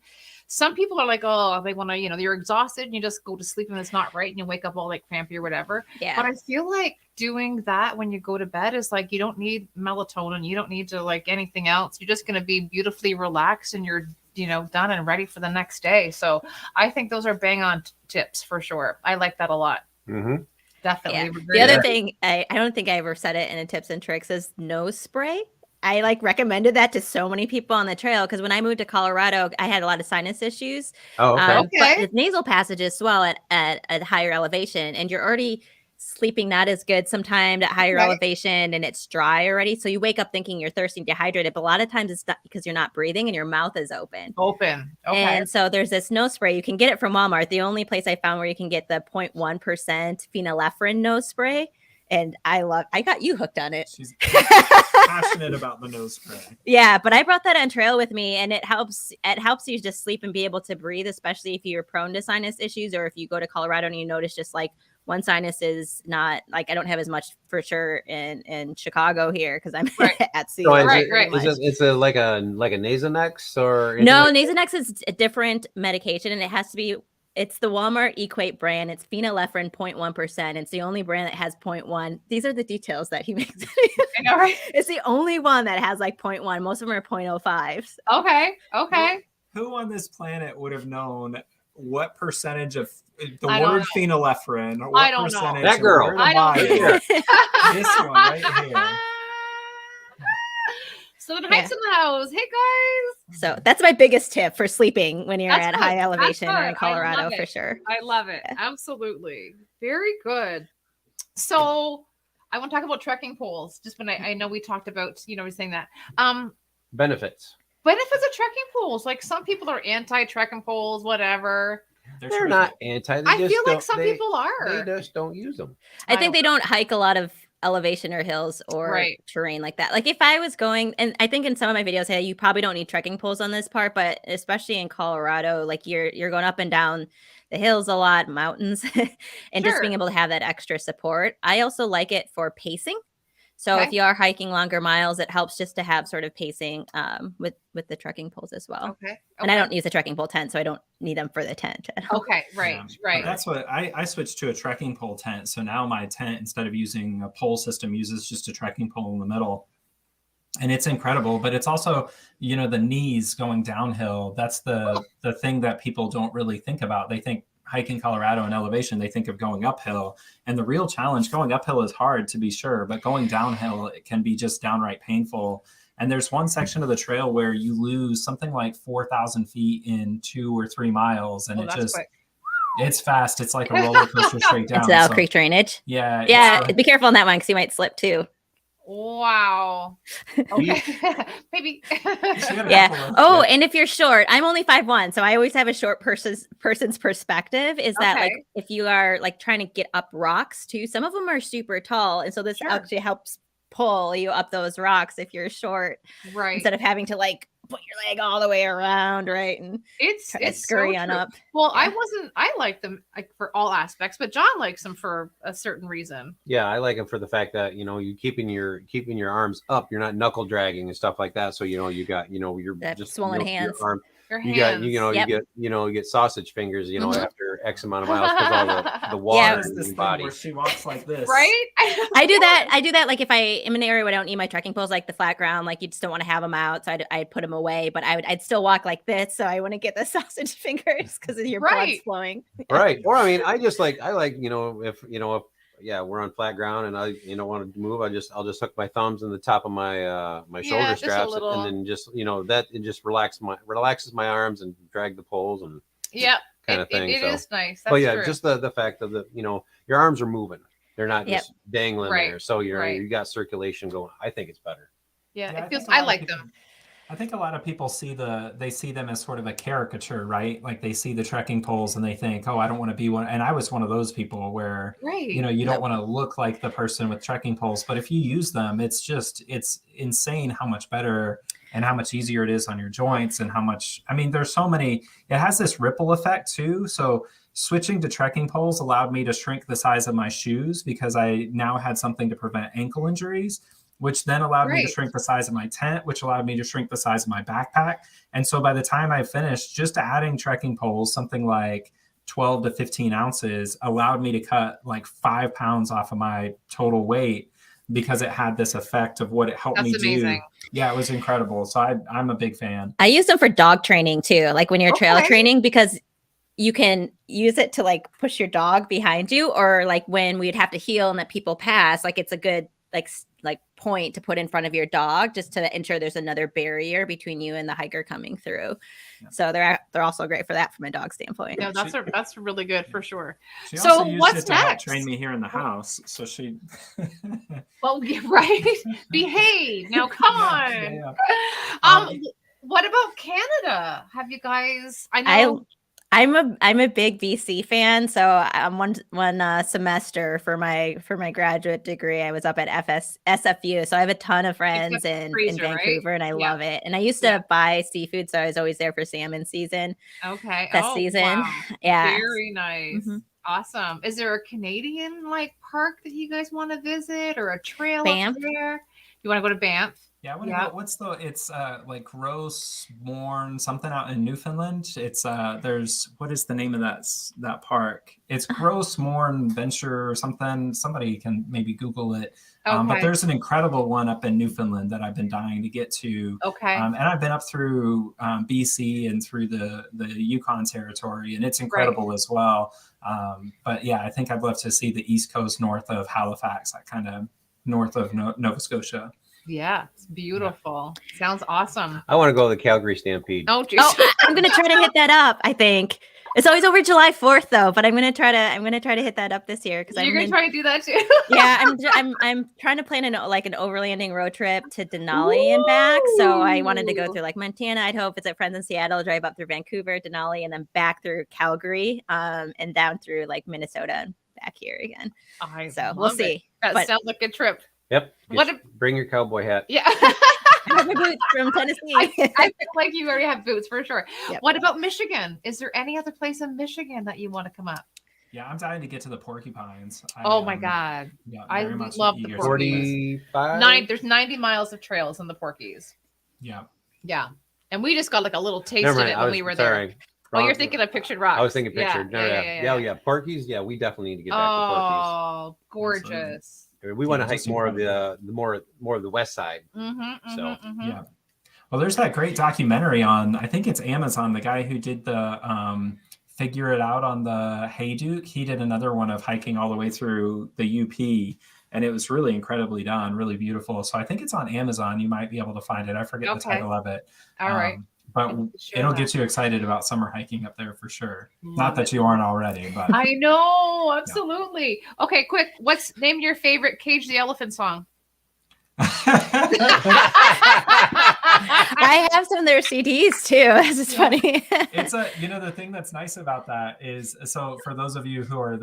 some people are like, oh, they want to, you're exhausted and you just go to sleep and it's not right, and you wake up all like crampy or whatever.
Yeah.
But I feel like doing that when you go to bed is like, you don't need melatonin, you don't need to like anything else. You're just going to be beautifully relaxed, and you're done and ready for the next day. So I think those are bang on tips for sure. I like that a lot.
Mm-hmm.
Definitely.
Yeah.
agree.
The other thing, I don't think I ever said it in a tips and tricks, is nose spray. I like recommended that to so many people on the trail, because when I moved to Colorado, I had a lot of sinus issues.
Oh, okay.
Okay.
But the nasal passages swell at a higher elevation, and you're already sleeping not as good sometimes at higher
Right.
elevation, and it's dry already. So you wake up thinking you're thirsty and dehydrated, but a lot of times it's not, because you're not breathing and your mouth is open.
Open. Okay.
And so there's this nose spray. You can get it from Walmart. The only place I found where you can get the 0.1% phenylephrine nose spray. And I got you hooked on it.
She's passionate about the nose spray.
Yeah, but I brought that on trail with me, and it helps you just sleep and be able to breathe, especially if you're prone to sinus issues, or if you go to Colorado and you notice just like one sinus is not, like I don't have as much for sure in Chicago here, because I'm
Right.
at sea.
So is
Right,
it,
right.
is it, it's a like a Nasonex or
No, Nasonex is a different medication, and it has to be it's the Walmart Equate brand. It's phenylephrine 0.1%. It's the only brand that has 0.1. These are the details that he makes.
I know, right?
It's the only one that has like 0.1. Most of them are 0.05.
Okay.
Who on this planet would have known what percentage of the
I don't
word
know.
phenylephrine? Or
I
what
don't know.
percentage?
That
and
girl.
where to
I
buy
don't know.
it? This one right here.
So the Heights in the house. Hey guys.
So that's my biggest tip for sleeping when you're
That's
at
good.
high
That's
elevation or
good.
in
I
Colorado
love
for
it.
sure.
I love it.
Yeah.
Absolutely. Very good. So I want to talk about trekking poles. Just when I know we talked about, we're saying that.
Benefits.
Benefits of trekking poles. Like some people are anti trekking poles, whatever.
They're not anti. They
I
just
feel like
don't-
some
they-
people are.
They just don't use them.
I think they don't hike a lot of elevation or hills or
Right.
terrain like that. Like if I was going, and I think in some of my videos, hey, you probably don't need trekking poles on this part, but especially in Colorado, like you're going up and down the hills a lot, mountains, and just being
Sure.
able to have that extra support. I also like it for pacing. So if
Okay.
you are hiking longer miles, it helps just to have sort of pacing with the trekking poles as well.
Okay.
And I don't use a trekking pole tent, so I don't need them for the tent.
Okay. Right.
Yeah.
Right.
That's what I switched to a trekking pole tent. So now my tent, instead of using a pole system, uses just a trekking pole in the middle. And it's incredible, but it's also, the knees going downhill. That's the thing that people don't really think about. They think hiking Colorado in elevation, they think of going uphill. And the real challenge, going uphill is hard to be sure, but going downhill, it can be just downright painful. And there's one section of the trail where you lose something like 4,000 feet in 2 or 3 miles. And it's fast. It's like a roller coaster straight down.
It's the Owl Creek drainage.
Yeah.
Yeah. Be careful on that one because you might slip too.
Wow. Okay. Maybe.
Yeah. Oh, and if you're short, I'm only 5'1", so I always have a short person's perspective. Is that like if you are like trying to get up rocks too? Some of them are super tall, and so this actually helps pull you up those rocks if you're short,
right?
Instead of having to like put your leg all the way around, right? And
it's
scurry
so
on
true.
up.
Well, I like them like for all aspects, but John likes them for a certain reason.
Yeah, I like them for the fact that you keeping your arms up, you're not knuckle dragging and stuff like that. So you got you're
that
just
swollen hands.
Your arm.
Your
you
hands.
got you get sausage fingers after X amount of miles because all the water in your body.
Where she walks like this,
right?
I do that like if I am in an area where I don't need my trekking poles, like the flat ground, like you just don't want to have them out, so I'd put them away, but I'd still walk like this, so I wouldn't get the sausage fingers because your blood's flowing.
Right. Or I mean, I like if we're on flat ground and I want to move, I'll just hook my thumbs in the top of my my shoulder straps and then just that it just relaxes my arms and drag the poles and kind of thing.
It is nice.
That's true. Just the fact of your arms are moving. They're not just dangling there. So you got circulation going. I think it's better.
Yeah, it feels I like them.
I think a lot of people see them as sort of a caricature, right? Like they see the trekking poles and they think, oh, I don't want to be one. And I was one of those people where, you don't want to look like the person with trekking poles. But if you use them, it's insane how much better and how much easier it is on your joints and how much, there's so many, it has this ripple effect too. So switching to trekking poles allowed me to shrink the size of my shoes because I now had something to prevent ankle injuries, which then allowed me to shrink the size of my tent, which allowed me to shrink the size of my backpack. And so by the time I finished, just adding trekking poles, something like 12 to 15 ounces, allowed me to cut like 5 pounds off of my total weight because it had this effect of what it helped me do. Yeah, it was incredible. So I'm a big fan.
I use them for dog training too, like when you're trail training, because you can use it to like push your dog behind you, or like when we'd have to heel and let people pass, like it's a good like point to put in front of your dog just to ensure there's another barrier between you and the hiker coming through. Yeah. So they're also great for that from a dog standpoint.
No, that's really good for sure.
She
so
also used
what's
it to help train me here in the house. So she
well, right. Behave. Now come on. What about Canada? Have you guys
I'm a big BC fan, so I'm one semester for my graduate degree. I was up at SFU, so I have a ton of friends in Vancouver, and I love it. And I used to buy seafood, so I was always there for salmon season.
Okay,
season,
wow.
Yeah,
very nice, awesome. Is there a Canadian park that you guys want to visit, or a trail up there? You want to go to Banff?
Yeah, I want to go. It's like Rosemorn, something out in Newfoundland. It's there's, what is the name of that park? It's Rosemorn Venture or something. Somebody can maybe Google it. But there's an incredible one up in Newfoundland that I've been dying to get to. And I've been up through BC and through the Yukon territory, and it's incredible as well. But yeah, I think I'd love to see the East Coast north of Halifax, that kind of north of Nova Scotia.
Yeah, it's beautiful. Sounds awesome.
I want to go to the Calgary Stampede.
Oh, geez.
I'm gonna try to hit that up. I think it's always over July 4th though, but I'm gonna try to hit that up this year because
you're gonna try and do that too.
Yeah, I'm trying to plan an overlanding road trip to Denali and back. So I wanted to go through like Montana, Idaho, visit friends in Seattle, drive up through Vancouver, Denali, and then back through Calgary, and down through like Minnesota and back here again. So we'll see.
That sounds like a trip.
Yep. Bring your cowboy hat.
Yeah.
I have my boots from Tennessee.
I feel like you already have boots for sure.
Yep.
What about Michigan? Is there any other place in Michigan that you want to come up?
Yeah, I'm dying to get to the Porcupines.
My God.
Yeah,
I love the Porcupines.
45?
There's 90 miles of trails in the Porkies.
Yeah.
Yeah. And we just got like a little taste of it when we were there. Oh, you're thinking of Pictured Rocks.
I was thinking Pictured.
Yeah.
Porkies. Yeah, we definitely need to get back to Porkies.
Oh, gorgeous.
We want to hike more of the west side.
Yeah. Well, there's that great documentary on, I think it's Amazon. The guy who did the Figure It Out on the Hayduke, he did another one of hiking all the way through the UP, and it was really incredibly done, really beautiful. So I think it's on Amazon. You might be able to find it. I forget the title of it.
All right.
But it'll get you excited about summer hiking up there for sure. Not that you aren't already, but
I know, absolutely. Yeah. Okay, quick. Name your favorite Cage the Elephant song?
I have some of their CDs too. This is funny.
It's the thing that's nice about that is, so for those of you who are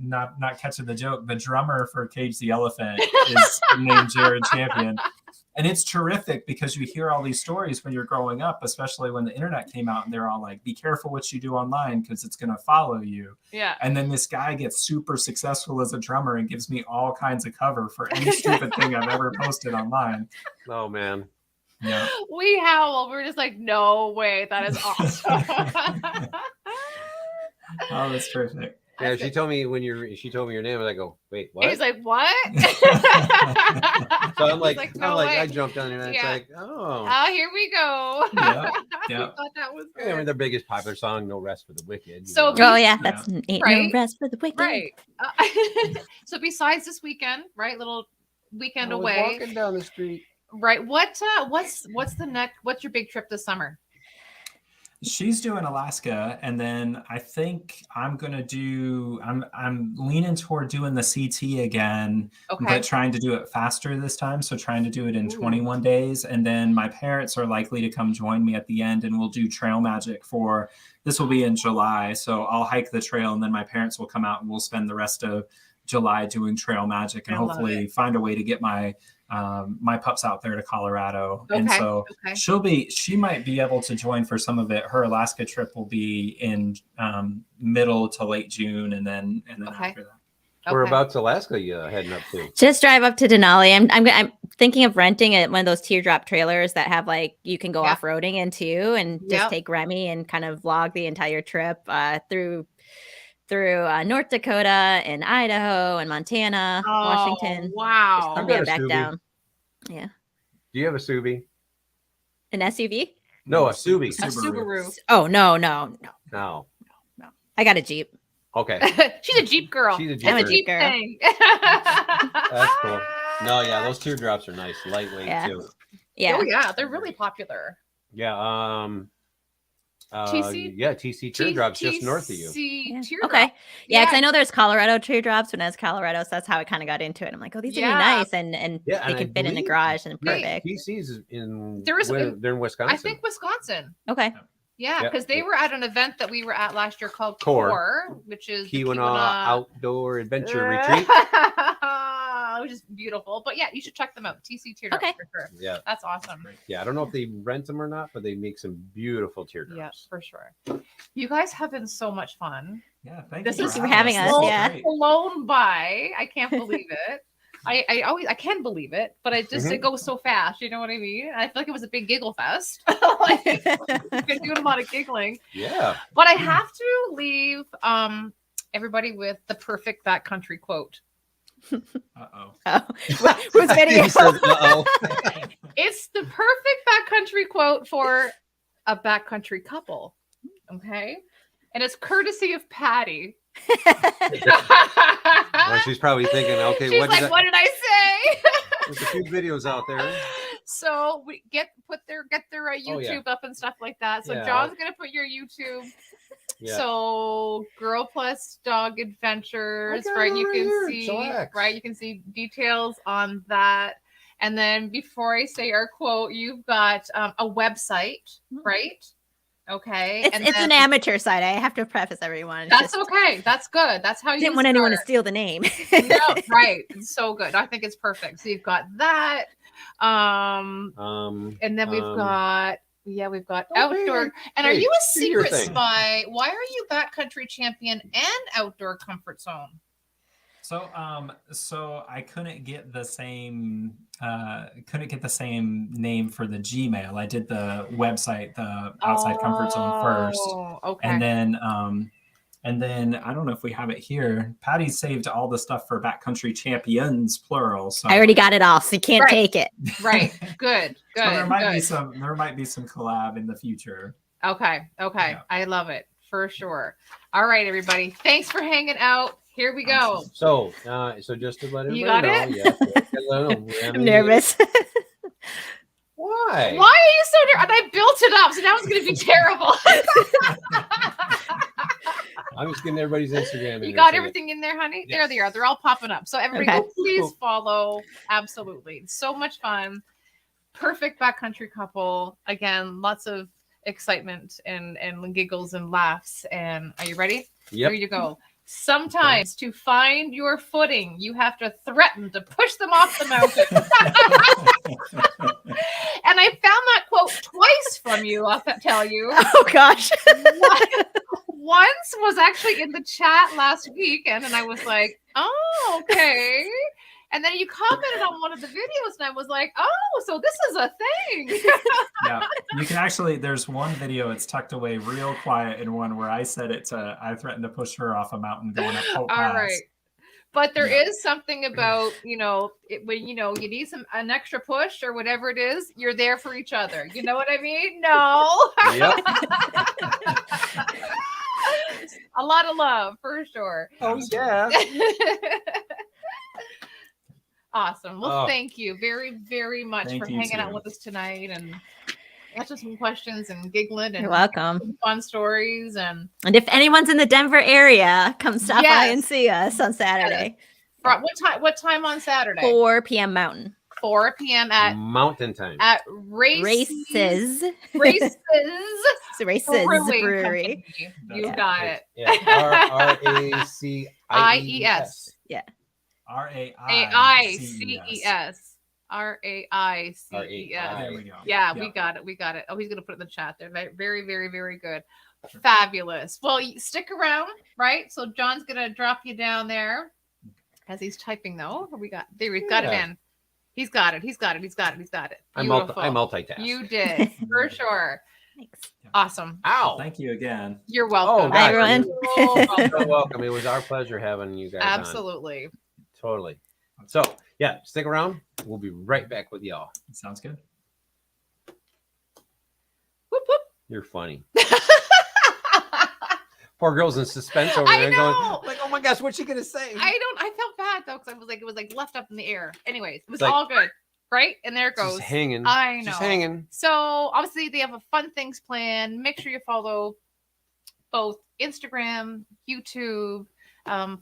not catching the joke, the drummer for Cage the Elephant is named Jared Champion. And it's terrific because you hear all these stories when you're growing up, especially when the internet came out and they're all like, be careful what you do online because it's going to follow you.
Yeah.
And then this guy gets super successful as a drummer and gives me all kinds of cover for any stupid thing I've ever posted online.
Oh, man.
Yeah.
We howl. We're just like, no way. That is awesome.
Oh, that's terrific.
Yeah, she told me your name, and I go, wait, what?
He's like, what?
So I'm like,
I
jumped on it, and it's like,
oh, here we go.
Yeah.
We thought that was good.
I mean, their biggest popular song, "No Rest for the Wicked."
So,
that's Ain't
right?
No Rest for the Wicked.
Right. So besides this weekend, right, little weekend away,
walking down the street.
right? What's your big trip this summer?
She's doing Alaska, and then I think I'm leaning toward doing the CT again, but trying to do it faster this time. So trying to do it in 21 days. And then my parents are likely to come join me at the end, and we'll do Trail Magic this will be in July. So I'll hike the trail, and then my parents will come out and we'll spend the rest of July doing Trail Magic and hopefully find a way to get my pups out there to Colorado. And so she might be able to join for some of it. Her Alaska trip will be in middle to late June, and then after that.
Whereabouts Alaska you heading up to?
Just drive up to Denali. I'm thinking of renting one of those teardrop trailers that have you can go off-roading into, and just take Remy and kind of vlog the entire trip through North Dakota and Idaho and Montana, Washington.
Wow.
And then back down. Yeah.
Do you have a Subi?
An SUV?
No, a Subi.
A Subaru.
Oh, no.
No.
I got a Jeep.
Okay.
She's a Jeep girl.
I'm
a Jeep girl.
Thing.
That's cool. No, yeah, those teardrops are nice, lightweight too.
Yeah.
Oh yeah, they're really popular.
Yeah.
TC?
Yeah, TC teardrops just north of you.
Teardrop.
Okay. Yeah, because I know there's Colorado teardrops when I was Colorado, so that's how I kind of got into it. I'm like, oh, these are really nice, and they can fit in the garage and perfect.
TC's in
they're
in Wisconsin.
I think Wisconsin.
Okay.
Yeah, because they were at an event that we were at last year called Core, which is
Keweenaw Outdoor Adventure Retreat.
Which is beautiful. But yeah, you should check them out. TC teardrops for sure.
Yeah.
That's awesome.
Yeah, I don't know if they rent them or not, but they make some beautiful teardrops.
Yeah, for sure. You guys have been so much fun.
Yeah, thank
this
you
is
for having us.
Blown by. I can't believe it. I can believe it, but it goes so fast. You know what I mean? I feel like it was a big giggle fest. I've been doing a lot of giggling.
Yeah.
But I have to leave everybody with the perfect backcountry quote.
Uh-oh.
Oh. Whose video?
He said, uh-oh.
It's the perfect backcountry quote for a backcountry couple. Okay. And it's courtesy of Patti.
Well, she's probably thinking, okay,
She's like, what did I say?
There's a few videos out there.
So we get their YouTube
Oh, yeah.
up and stuff like that. So
Yeah.
John's gonna put your YouTube.
Yeah.
So Girl+Dog Adventures,
Okay,
right? You
right
can
here.
see,
Chillax.
right? You can see details on that. And then before I say our quote, you've got a website, right? Okay.
It's an amateur site. I have to preface everyone.
That's okay. That's good. That's how you
Didn't want anyone to
start.
steal the name.
No, right. It's so good. I think it's perfect. So you've got that. And then we've got outdoor. And are
Hey,
you a
do your
secret
thing.
spy? Why are you backcountry champion and outdoor comfort zone?
So I couldn't get the same name for the Gmail. I did the website, the Outside Comfort Zone first,
Okay.
and then I don't know if we have it here. Patty saved all the stuff for Backcountry Champions plural. So
I already got it all, so you can't
Right.
take it.
Right. Good. Good.
So there might be
good.
some collab in the future.
Okay.
Yeah.
I love it for sure. All right, everybody. Thanks for hanging out. Here we go.
So just to let everybody
You got
know,
it?
yeah, let them know,
I'm nervous.
Why?
Why are you so nervous? And I built it up, so now it's going to be terrible.
I'm just getting everybody's Instagram. in
You
there
got
so
everything in there, honey?
Yes.
There they are. They're all popping up. So everybody,
Okay.
go please follow. Absolutely. It's so much fun. Perfect backcountry couple. Again, lots of excitement and giggles and laughs. And are you ready?
Yep.
Here you go. Sometimes to find your footing, you have to threaten to push them off the mountain. And I found that quote twice from you, I'll tell you.
Oh gosh.
Once was actually in the chat last weekend, and I was like, oh, okay. And then you commented on one of the videos, and I was like, oh, so this is a thing.
Yeah, you can actually. There's one video. It's tucked away real quiet in one where I said it to. I threatened to push her off a mountain going up Hope
All
Pass.
right. But there
Yeah.
is something about, when you need an extra push or whatever it is, you're there for each other. You know what I mean? No.
Yep.
A lot of love for sure.
Oh yeah.
Awesome. Well,
Oh.
thank you very, very much
Thank
for
you
hanging out
too.
with us tonight and answering some questions and giggling and
You're welcome.
some fun stories. And
And if anyone's in the Denver area, come stop by and
Yes.
see us on Saturday.
what time on Saturday?
4 p.m. Mountain.
4 p.m. at
Mountain time.
Races.
Races
Races
Brewing
Brewery.
Company. You
Yeah.
got it.
Yeah. RACIES.
IES.
RAICES.
RAICES.
There we go.
Yeah, we got it. Oh, he's gonna put it in the chat there. Very, very, very good. Fabulous. Well, stick around, right? So John's gonna drop you down there as he's typing though. We've got it
Yeah.
in. He's got it.
I
Beautiful.
multitask.
You did for sure.
Thanks.
Awesome.
Ow.
Thank you again.
You're welcome.
Oh,
Bye, everyone.
You're welcome.
You're welcome. It was our pleasure having you guys on.
Absolutely.
Totally. So yeah, stick around. We'll be right back with y'all.
Sounds good.
Whoop, whoop.
You're funny. Poor girl's in suspense over
I
there,
know.
going like, "Oh my gosh, what's she gonna say?"
I felt bad though because it was like left up in the air. Anyways, it was
Like-
all good, right? And there it goes.
Just hanging.
I know.
Just hanging.
So obviously they have a fun things planned. Make sure you follow both Instagram, YouTube.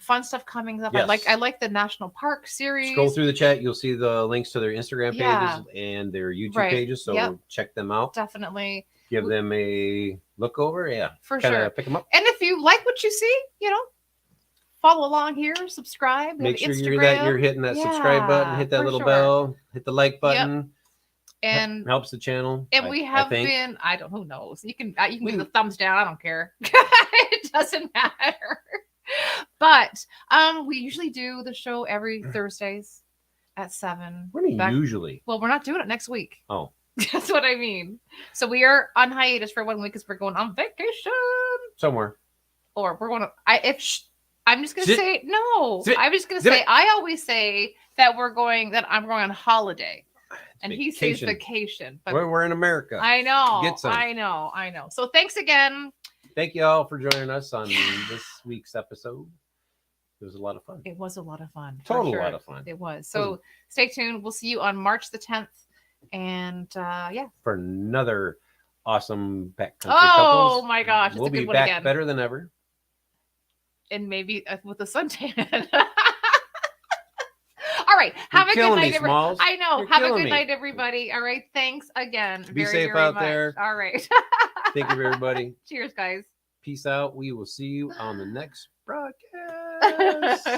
Fun stuff coming up.
Yes.
I like the national park series.
Scroll through the chat. You'll see the links to their Instagram pages
Yeah.
and their YouTube
Right.
pages. So
Yep.
check them out.
Definitely
Give them a look over. Yeah.
for
Kind
sure.
of pick them up.
And if you like what you see, follow along here, subscribe. We
Make
have
sure
Instagram,
you're hitting that subscribe button,
Yeah,
hit that
for
little
sure.
bell, hit the like button.
and
Helps the channel.
we
I
have
think.
been. I don't. Who knows? You can do the thumbs down. I don't care. It doesn't matter. But we usually do the show every Thursdays. at 7.
What do you mean
Back-
usually?
Well, we're not doing it next week.
Oh.
That's what I mean. So we are on hiatus for 1 week because we're going on vacation.
Somewhere.
Or we're going to. I'm just gonna
Sit.
say no.
Sit.
I'm just gonna
Sit
say.
it.
I always say that I'm going on holiday, and he says
vacation.
vacation. But
We're in America.
I know.
Get some.
I know. So thanks again.
Thank you all for joining us on this week's episode. It was a lot of fun.
It was a lot of fun. for
Total
sure.
lot of fun.
It was. So stay tuned. We'll see you on March the 10th. And yeah.
For another awesome backcountry
Oh
couples.
my gosh. It's
We'll
a good
be
one
back
again.
better than ever.
And maybe with a suntan. All right. Have
You're
a good
killing
night,
me,
everybody.
Smalls.
I know.
You're
Have a
killing
good
me.
night, everybody. All right. Thanks again.
Be
very,
safe
very
out
much.
there.
All right.
Thank you, everybody.
Cheers, guys.
Peace out. We will see you on the next broadcast.